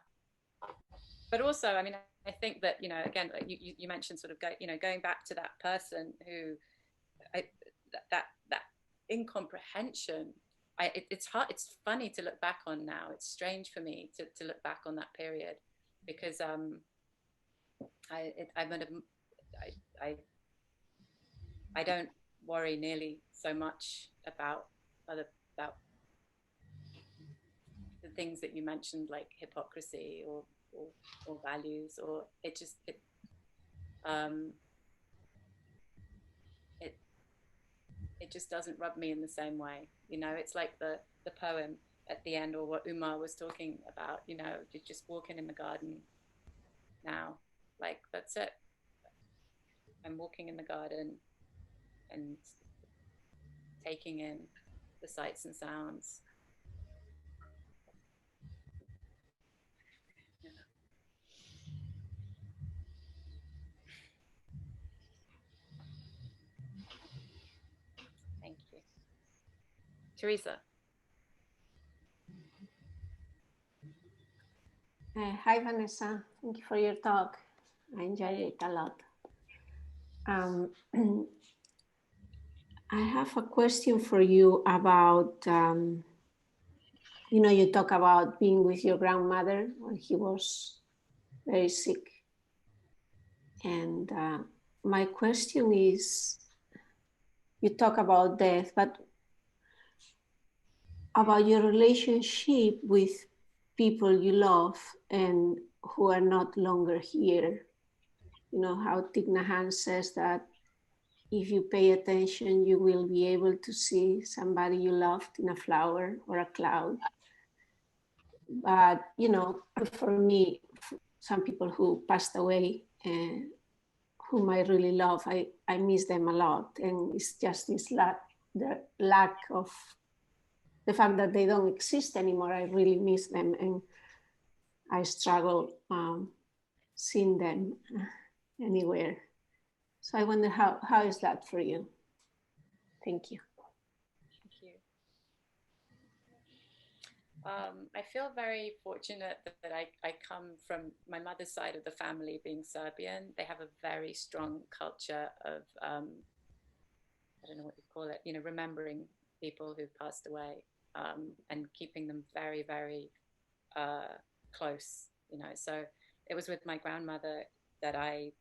But also, I mean, I think that, you know, again, like you mentioned sort of going back to that person who, that incomprehension. It's hard. It's funny to look back on now. It's strange for me to look back on that period, because I don't worry nearly so much about about the things that you mentioned, like hypocrisy or values, or um, it it just doesn't rub me in the same way. You know, it's like the poem at the end, or what Umar was talking about. You know, you're just walking in the garden now, like that's it. I'm walking in the garden and taking in the sights and sounds. Thank you. Teresa. Hi, Vanessa. Thank you for your talk. I enjoyed it a lot. I have a question for you about, you talk about being with your grandmother when he was very sick. And my question is, you talk about death, but about your relationship with people you love and who are not longer here. You know how Thich Nhat Hanh says that if you pay attention, you will be able to see somebody you loved in a flower or a cloud. But, for me, some people who passed away, whom I really love, I miss them a lot. And it's just the lack of the fact that they don't exist anymore. I really miss them, and I struggle seeing them anywhere. So I wonder how is that for you? Thank you. Thank you. I feel very fortunate that I come from my mother's side of the family being Serbian. They have a very strong culture of, I don't know what you call it, remembering people who've passed away, and keeping them very, very close, So it was with my grandmother that I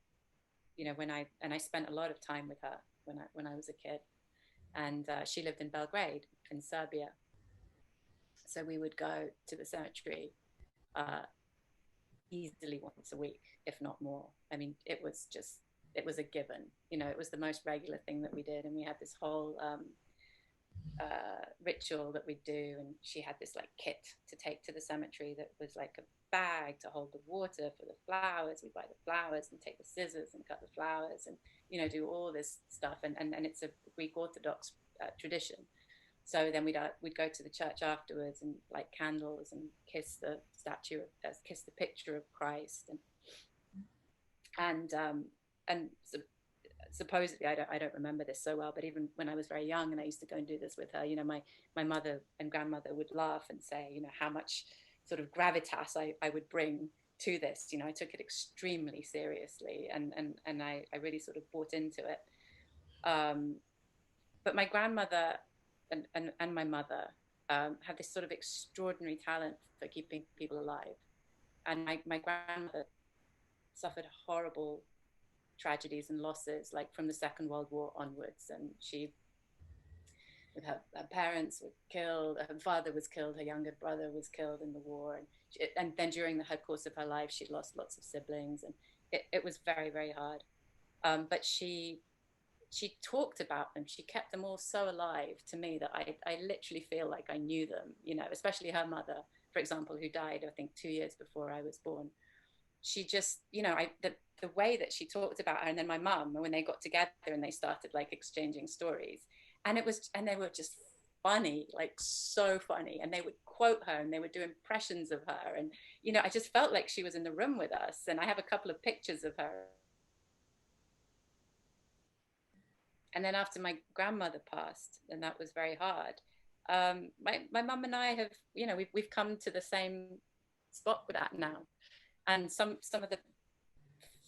spent a lot of time with her when I was a kid. And she lived in Belgrade in Serbia. So we would go to the cemetery easily once a week, if not more. I mean, it was a given. It was the most regular thing that we did. And we had this whole ritual that we'd do. And she had this like kit to take to the cemetery that was like a bag to hold the water for the flowers. We'd buy the flowers and take the scissors and cut the flowers and, do all this stuff. And it's a Greek Orthodox tradition. So then we'd go to the church afterwards and light candles and kiss the kiss the picture of Christ, and so supposedly I don't remember this so well, but even when I was very young and I used to go and do this with her, my mother and grandmother would laugh and say, how much sort of gravitas I would bring to this. I took it extremely seriously, and I really sort of bought into it. But my grandmother and my mother have this sort of extraordinary talent for keeping people alive. And my grandmother suffered horrible tragedies and losses, like from the Second World War onwards. And her parents were killed, her father was killed, her younger brother was killed in the war. And then during the course of her life, she'd lost lots of siblings. And it was very, very hard. But she talked about them. She kept them all so alive to me that I literally feel like I knew them, especially her mother, for example, who died, I think, 2 years before I was born. She just, the way that she talked about her, and then my mum, when they got together and they started like exchanging stories, and they were just funny, like so funny. And they would quote her and they would do impressions of her. And, I just felt like she was in the room with us. And I have a couple of pictures of her. And then after my grandmother passed, and that was very hard, my mum and I have, we've come to the same spot with that now. And some of the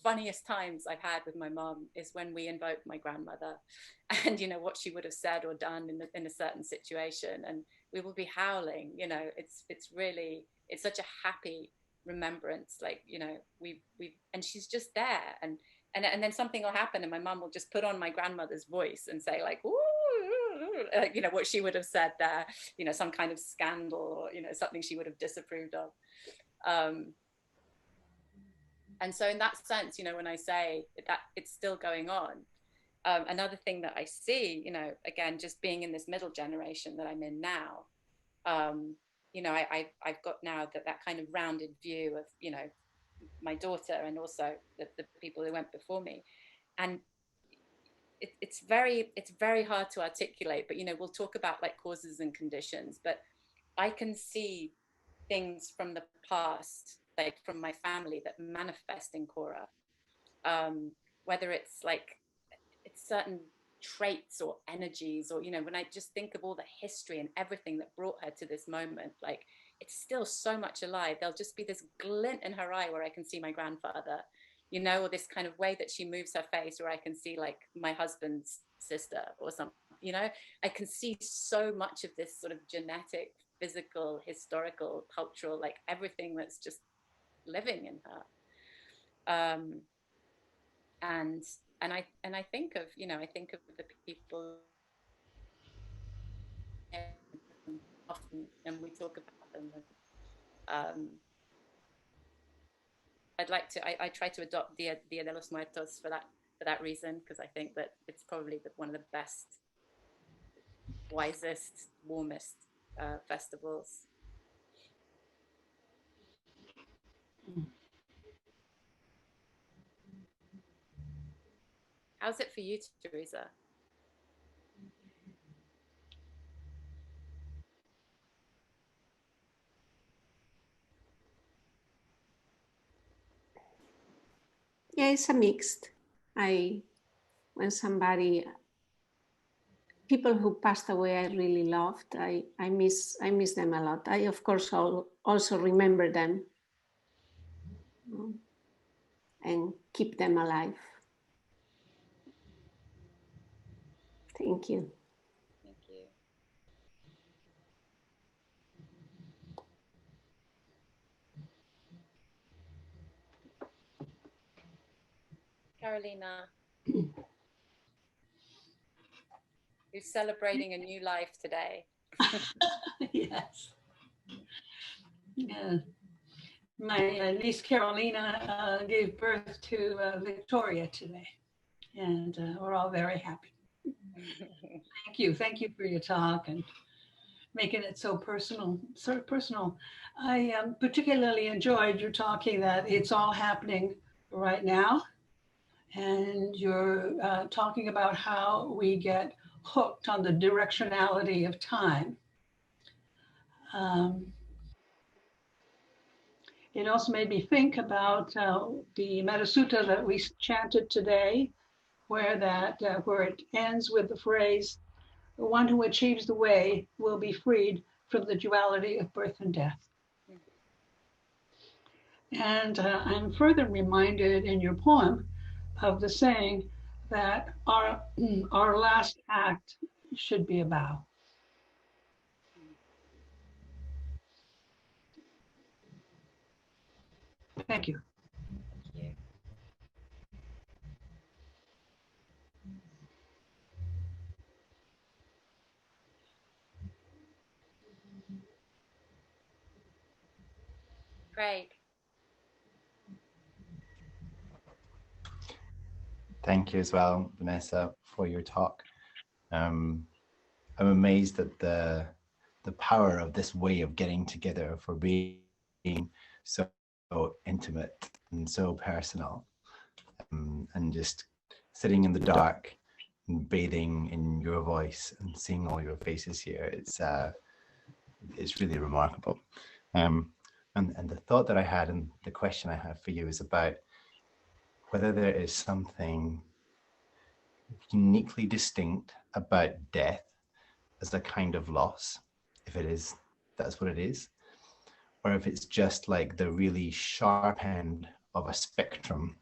funniest times I've had with my mum is when we invoke my grandmother, and what she would have said or done in a certain situation, and we will be howling. It's really, it's such a happy remembrance. Like, we and she's just there, and then something will happen and my mum will just put on my grandmother's voice and say like, ooh, what she would have said there, some kind of scandal or, something she would have disapproved of. And so in that sense, when I say that it's still going on, another thing that I see, again, just being in this middle generation that I'm in now, I've got now that kind of rounded view of, my daughter and also the people who went before me. And it's very hard to articulate, but we'll talk about like causes and conditions, but I can see things from the past, like from my family, that manifest in Cora. Whether it's certain traits or energies, or when I just think of all the history and everything that brought her to this moment, like it's still so much alive. There'll just be this glint in her eye where I can see my grandfather, or this kind of way that she moves her face where I can see like my husband's sister or something. I can see so much of this sort of genetic, physical, historical, cultural, like everything that's just living in her. And I think of the people often, and we talk about them. Um, I try to adopt Dia de los Muertos for that reason, because I think that it's probably one of the best, wisest, warmest festivals. How's it for you, Teresa? Yeah, it's a mixed. When people who passed away I really loved, I miss them a lot. I of course also remember them and keep them alive. Thank you. Thank you. Carolina, you're celebrating a new life today. Yes. Yeah. My niece Carolina gave birth to Victoria today, and we're all very happy. Thank you for your talk and making it so personal. I particularly enjoyed your talking that it's all happening right now, and you're talking about how we get hooked on the directionality of time. It also made me think about the Metasutta that we chanted today, where it ends with the phrase, "The one who achieves the way will be freed from the duality of birth and death." And I'm further reminded in your poem of the saying that our last act should be a vow. Thank you. Thank you. Great. Thank you as well, Vanessa, for your talk. I'm amazed at the power of this way of getting together, for being so intimate and so personal, and just sitting in the dark and bathing in your voice and seeing all your faces here. It's really remarkable. And the thought that I had, and the question I have for you, is about whether there is something uniquely distinct about death as a kind of loss, if it is, that's what it is, or if it's just like the really sharp end of a spectrum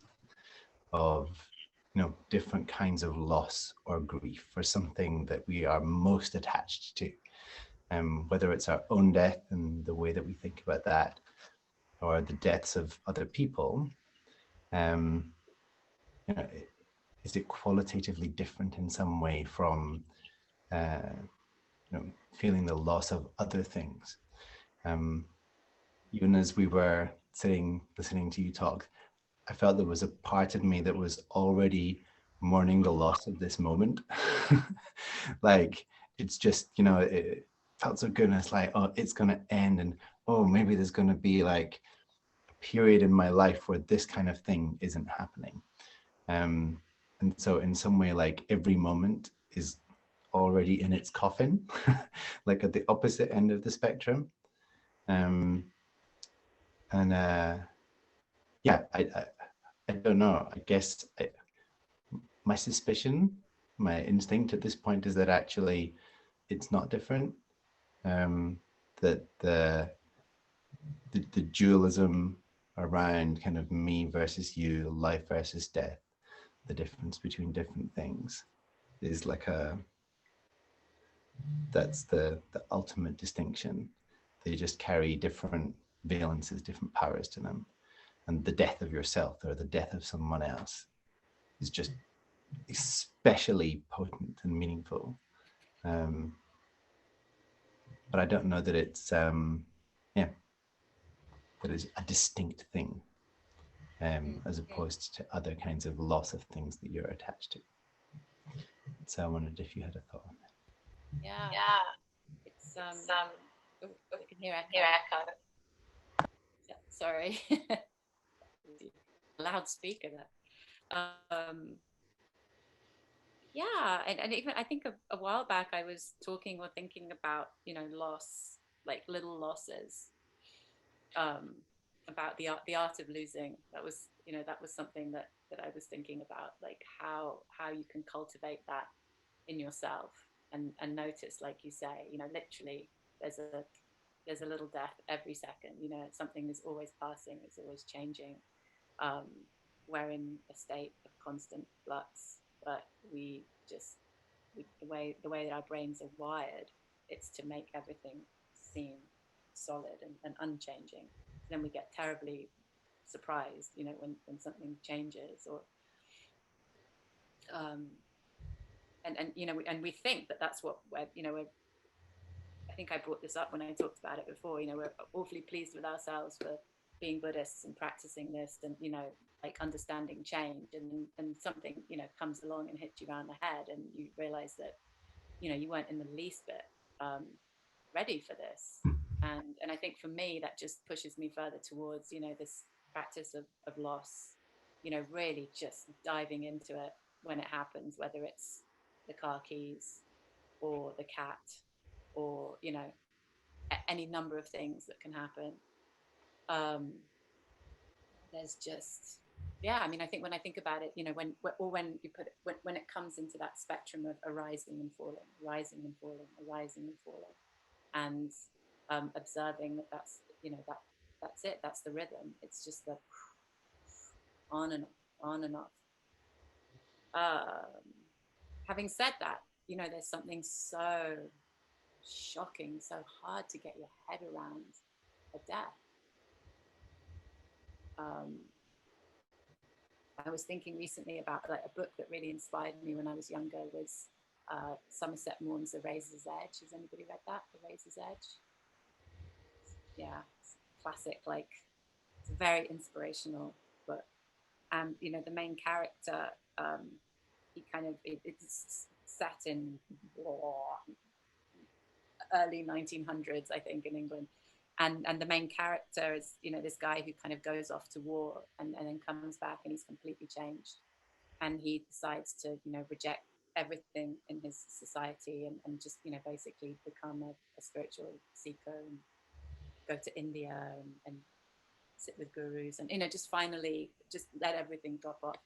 of different kinds of loss or grief, or something that we are most attached to, whether it's our own death and the way that we think about that, or the deaths of other people. Is it qualitatively different in some way from feeling the loss of other things? Even as we were sitting listening to you talk, I felt there was a part of me that was already mourning the loss of this moment. Like, it's just, it felt so good, and it's like, oh, it's going to end, and oh, maybe there's going to be like a period in my life where this kind of thing isn't happening. And And so in some way, like every moment is already in its coffin, like at the opposite end of the spectrum. And yeah, I don't know. I guess my suspicion, my instinct at this point is that actually it's not different. That the dualism around kind of me versus you, life versus death, the difference between different things is like that's the ultimate distinction. They just carry different valences, different powers to them. And the death of yourself or the death of someone else is just especially potent and meaningful. But I don't know that it's, that is a distinct thing, as opposed to other kinds of loss of things that you're attached to. So I wondered if you had a thought on that. Yeah, it's oh, I can hear echo. Yeah, sorry, loudspeaker there. Yeah, and even I think a while back I was talking or thinking about, you know, loss, like little losses, um, about the art of losing. That was, you know, that was something that I was thinking about, like how you can cultivate that in yourself and notice, like you say, you know, literally there's a little death every second. You know, something is always passing, it's always changing. Um, we're in a state of constant flux, but we just the way that our brains are wired, it's to make everything seem solid and unchanging. Then we get terribly surprised, you know, when something changes or um, and you know, and we think that that's what we're, you know, I think I brought this up when I talked about it before. You know, we're awfully pleased with ourselves for being Buddhists and practicing this, and you know, like understanding change, and something, you know, comes along and hits you around the head, and you realize that, you know, you weren't in the least bit ready for this. And I think for me that just pushes me further towards, you know, this practice of loss. You know, really just diving into it when it happens, whether it's the car keys or the cat or, you know, any number of things that can happen. um there's just, yeah, I mean, I think when I think about it, you know, when you put it, when it comes into that spectrum of arising and falling, rising and falling, arising and falling, and observing that that's, you know, that's it, that's the rhythm. It's just the on and off, on and off. um Having said that, you know, there's something so shocking, so hard to get your head around a death. um I was thinking recently about, like, a book that really inspired me when I was younger was Somerset Maugham's The Razor's Edge. Has anybody read that? The Razor's Edge? Yeah, it's classic. Like, it's a very inspirational book. And you know, the main character, he kind of it's set in early 1900s, I think, in England. And the main character is, you know, this guy who kind of goes off to war and then comes back and he's completely changed. And he decides to, you know, reject everything in his society and just, you know, basically become a spiritual seeker and go to India and sit with gurus and, you know, just finally just let everything drop off.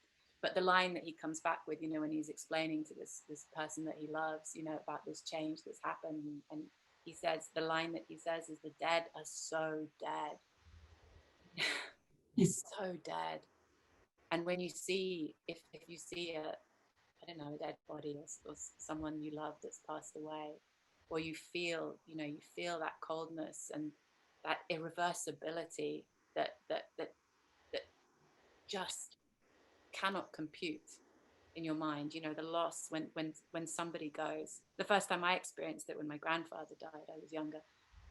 But the line that he comes back with, you know, when he's explaining to this person that he loves, you know, about this change that's happened, and he says, the line that he says is, the dead are so dead. He's so dead. And when you see, if you see a, I don't know, a dead body or someone you love that's passed away, or you feel, you know, you feel that coldness and that irreversibility that just cannot compute in your mind. You know, the loss when somebody goes. The first time I experienced it when my grandfather died, I was younger.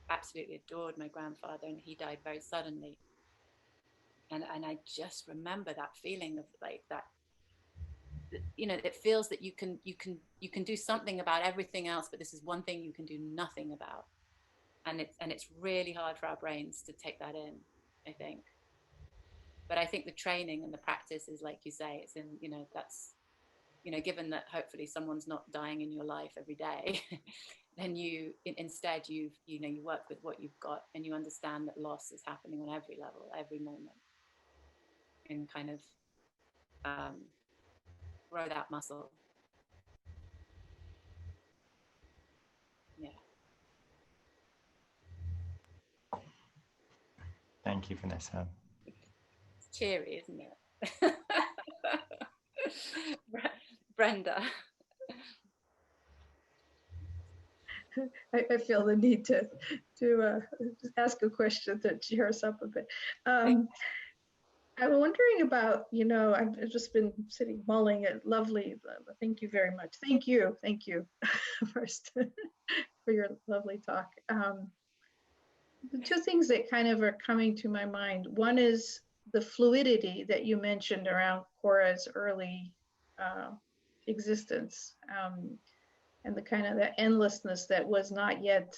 Absolutely adored my grandfather, and he died very suddenly. And I just remember that feeling of, like, that, you know, it feels that you can do something about everything else, but this is one thing you can do nothing about. And it's really hard for our brains to take that in, I think. But I think the training and the practice is, like you say, it's in, you know, that's you know, given that hopefully someone's not dying in your life every day, then you instead you work with what you've got, and you understand that loss is happening on every level, every moment, and kind of grow that muscle. Yeah. Thank you, Vanessa. It's cheery, isn't it? Brenda. I feel the need to ask a question that cheers up a bit. I'm wondering about, I've just been sitting mulling it. Lovely. Thank you very much. Thank you first for your lovely talk. The two things that kind of are coming to my mind. One is the fluidity that you mentioned around Cora's early existence. And the kind of the endlessness that was not yet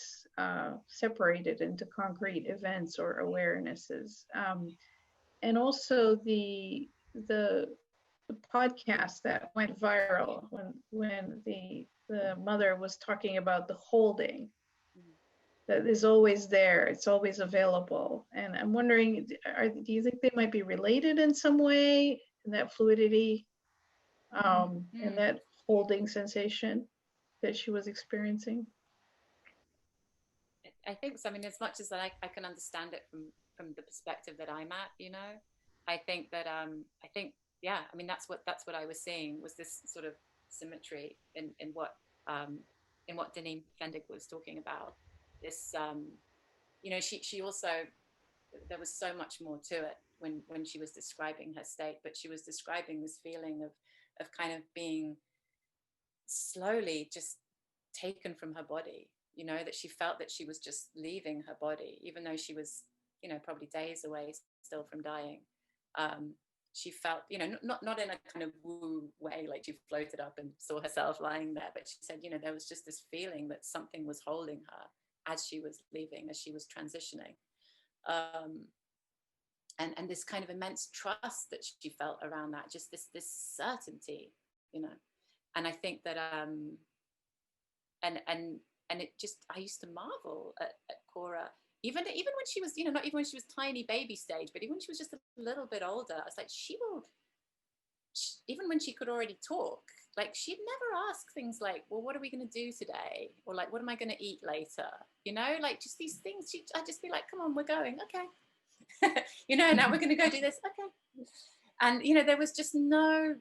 separated into concrete events or awarenesses. And also the podcast that went viral when the mother was talking about the holding that is always there, it's always available. And I'm wondering, do you think they might be related in some way, in that fluidity and that holding sensation that she was experiencing? I think so. I mean, as much as I can understand it from the perspective that I'm at, I think that yeah, I mean, that's what I was seeing, was this sort of symmetry in what Deneen Fendig was talking about. This she also, there was so much more to it when she was describing her state, but she was describing this feeling of kind of being slowly just taken from her body, that she felt that she was just leaving her body, even though she was, probably days away still from dying. She felt, not in a kind of woo way, like she floated up and saw herself lying there, but she said, there was just this feeling that something was holding her as she was leaving, as she was transitioning. And this kind of immense trust that she felt around that, just this certainty, and I think that and it just, I used to marvel at Cora, even when she was, not even when she was tiny baby stage, but even when she was just a little bit older. I was like, even when she could already talk, like she'd never ask things like, well, what are we going to do today? Or like, what am I going to eat later? Like just these things, I'd just be like, come on, we're going, okay. Now we're going to go do this, okay. And, there was just no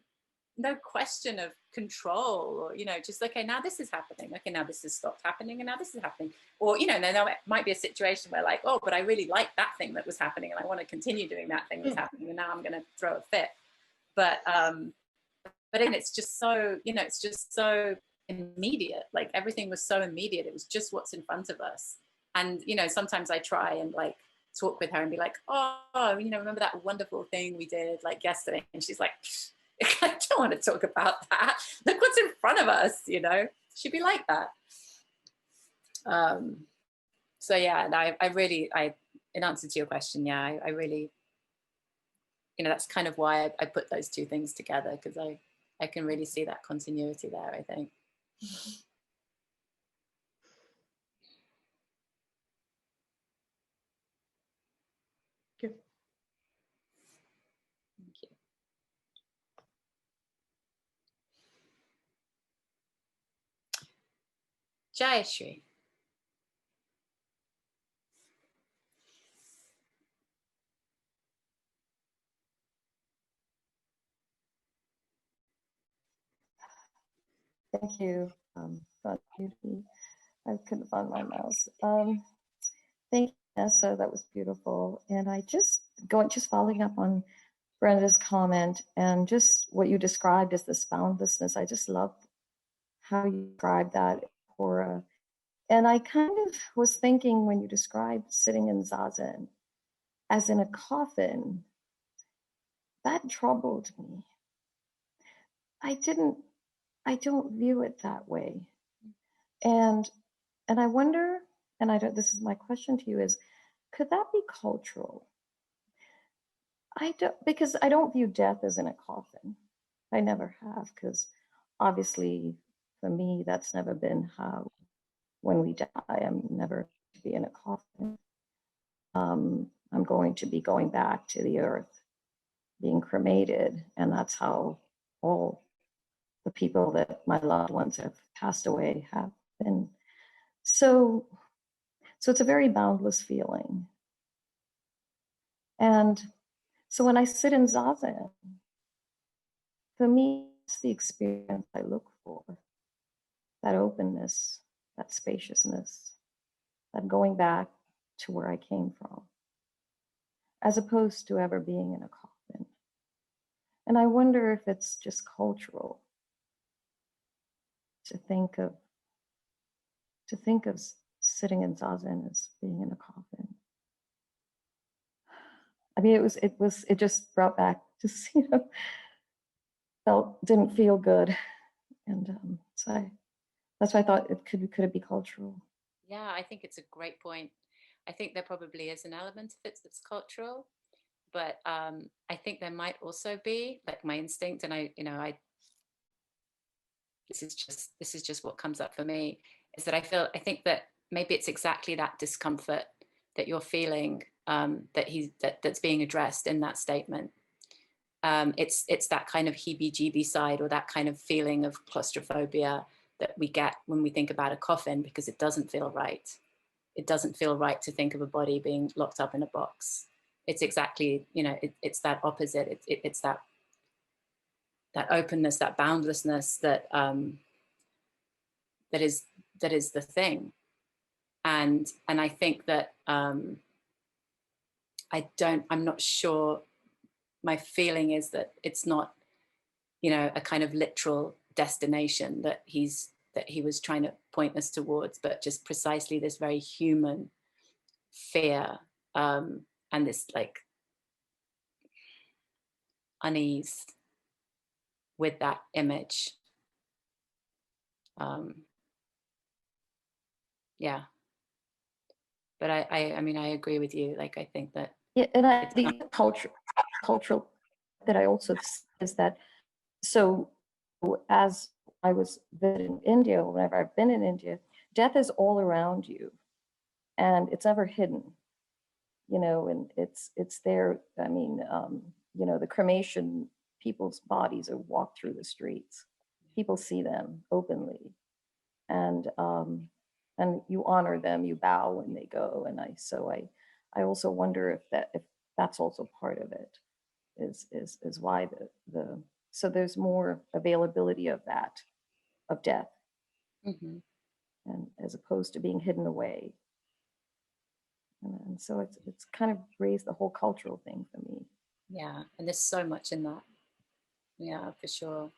question of control, or just, okay, now this is happening, okay, now this has stopped happening, and now this is happening. Or then there might be a situation where, like, oh, but I really like that thing that was happening, and I want to continue doing that thing that's happening, and now I'm going to throw a fit. But again, it's just so, it's just so immediate. Like everything was so immediate. It was just what's in front of us. And sometimes I try and like talk with her and be like, oh, remember that wonderful thing we did like yesterday? And she's like, I don't want to talk about that. Look what's in front of us, She'd be like that. So yeah, and I really, in answer to your question, yeah, I really, that's kind of why I put those two things together, because I can really see that continuity there, I think. Thank you. Thank you. Jayashri. Thank you. I couldn't find my mouse. Thank you, Vanessa. That was beautiful. And I just following up on Brenda's comment and just what you described as this boundlessness. I just love how you described that, Cora. And I kind of was thinking when you described sitting in Zazen as in a coffin, that troubled me. I don't view it that way. And I wonder, and this is my question to you is, could that be cultural? Because I don't view death as in a coffin. I never have, because obviously, for me, that's never been how, when we die, I'm never to be in a coffin. I'm going to be going back to the earth, being cremated, and that's how all the people that my loved ones have passed away have been. So it's a very boundless feeling. And so when I sit in Zazen, for me, it's the experience I look for, that openness, that spaciousness, that going back to where I came from, as opposed to ever being in a coffin. And I wonder if it's just cultural to think of sitting in Zazen as being in a coffin. I mean, it just brought back just, didn't feel good. And that's why I thought could it be cultural? Yeah, I think it's a great point. I think there probably is an element of it that's cultural, but I think there might also be, like, my instinct, and this is just what comes up for me, is that I think that maybe it's exactly that discomfort that you're feeling, that's being addressed in that statement. It's that kind of heebie-jeebie side, or that kind of feeling of claustrophobia that we get when we think about a coffin, because it doesn't feel right. It doesn't feel right to think of a body being locked up in a box. It's exactly, it's that opposite. It's that openness, that boundlessness that is the thing. And I think that I'm not sure. My feeling is that it's not, a kind of literal destination that he was trying to point us towards, but just precisely this very human fear, and this, like, unease with that image. Yeah, but I mean, I agree with you. Like, I think that, Yeah, and the cultural that I also is that, so as I was visiting India, whenever I've been in India, death is all around you, and it's never hidden, and it's there. I mean, the cremation, people's bodies are walked through the streets. People see them openly, and you honor them, you bow when they go. And I also wonder if that's also part of it, is why so there's more availability of death, mm-hmm. and as opposed to being hidden away. And so it's kind of raised the whole cultural thing for me. Yeah, and there's so much in that. Yeah, for sure.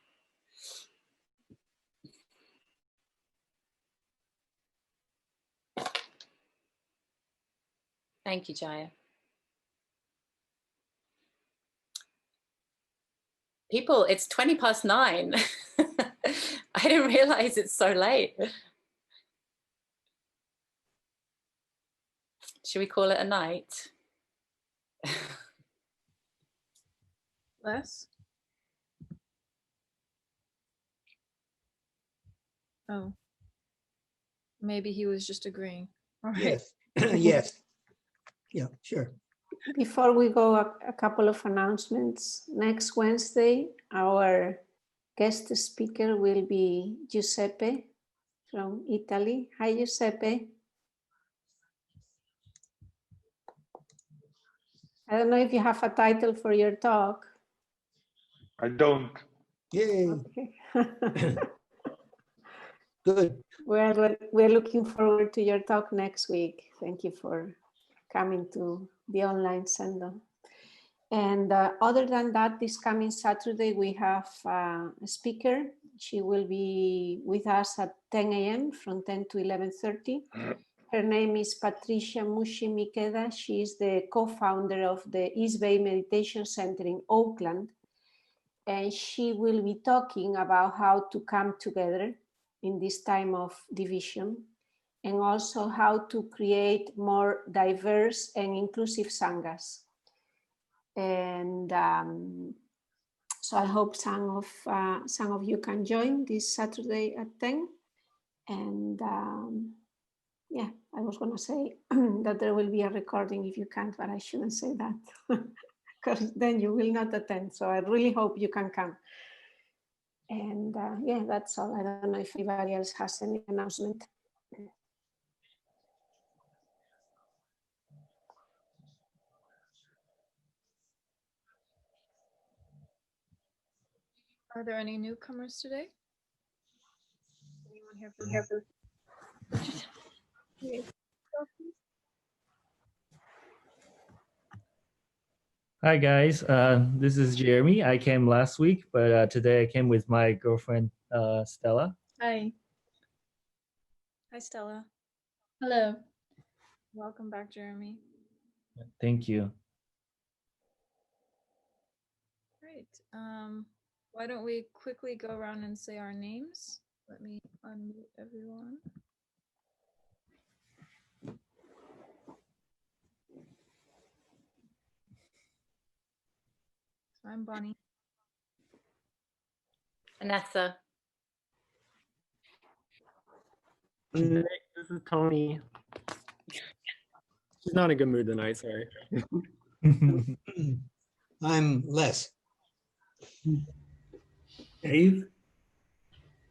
Thank you, Jaya. People, it's 9:20. I didn't realize it's so late. Should we call it a night? Les? Oh, maybe he was just agreeing. All right. Yes, yes. Yeah, sure. Before we go, a couple of announcements. Next Wednesday, our guest speaker will be Giuseppe from Italy. Hi, Giuseppe. I don't know if you have a title for your talk. I don't. Yay. Okay. Good. We're looking forward to your talk next week. Thank you for coming to the online sender. And other than that, this coming Saturday, we have a speaker. She will be with us at 10 a.m. from 10 to 11:30. Her name is Patricia Mushi Mikeda. She is the co-founder of the East Bay Meditation Center in Oakland. And she will be talking about how to come together in this time of division, and also how to create more diverse and inclusive sanghas. And So I hope some of you can join this Saturday at 10. And yeah, I was going to say that there will be a recording if you can't, but I shouldn't say that because then you will not attend. So I really hope you can come. And yeah, that's all. I don't know if anybody else has any announcement. Are there any newcomers today? Anyone here for Hi guys, this is Jeremy. I came last week, but today I came with my girlfriend Stella. Hi. Hi, Stella. Hello. Welcome back, Jeremy. Thank you. Great. Why don't we quickly go around and say our names? Let me unmute everyone. So I'm Bonnie. Vanessa. Nick, this is Tony. She's not in a good mood tonight, sorry. I'm Les. Dave?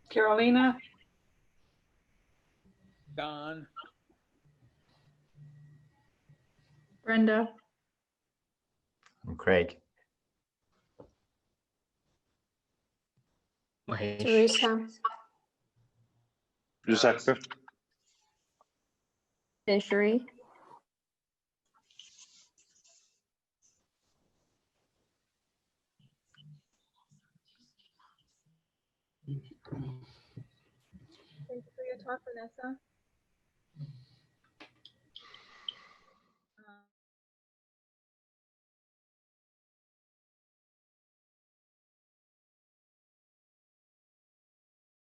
Carolina. Don. Brenda. I'm Craig. Teresa. Giuseppe. Fishery. Thank you for your talk, Vanessa.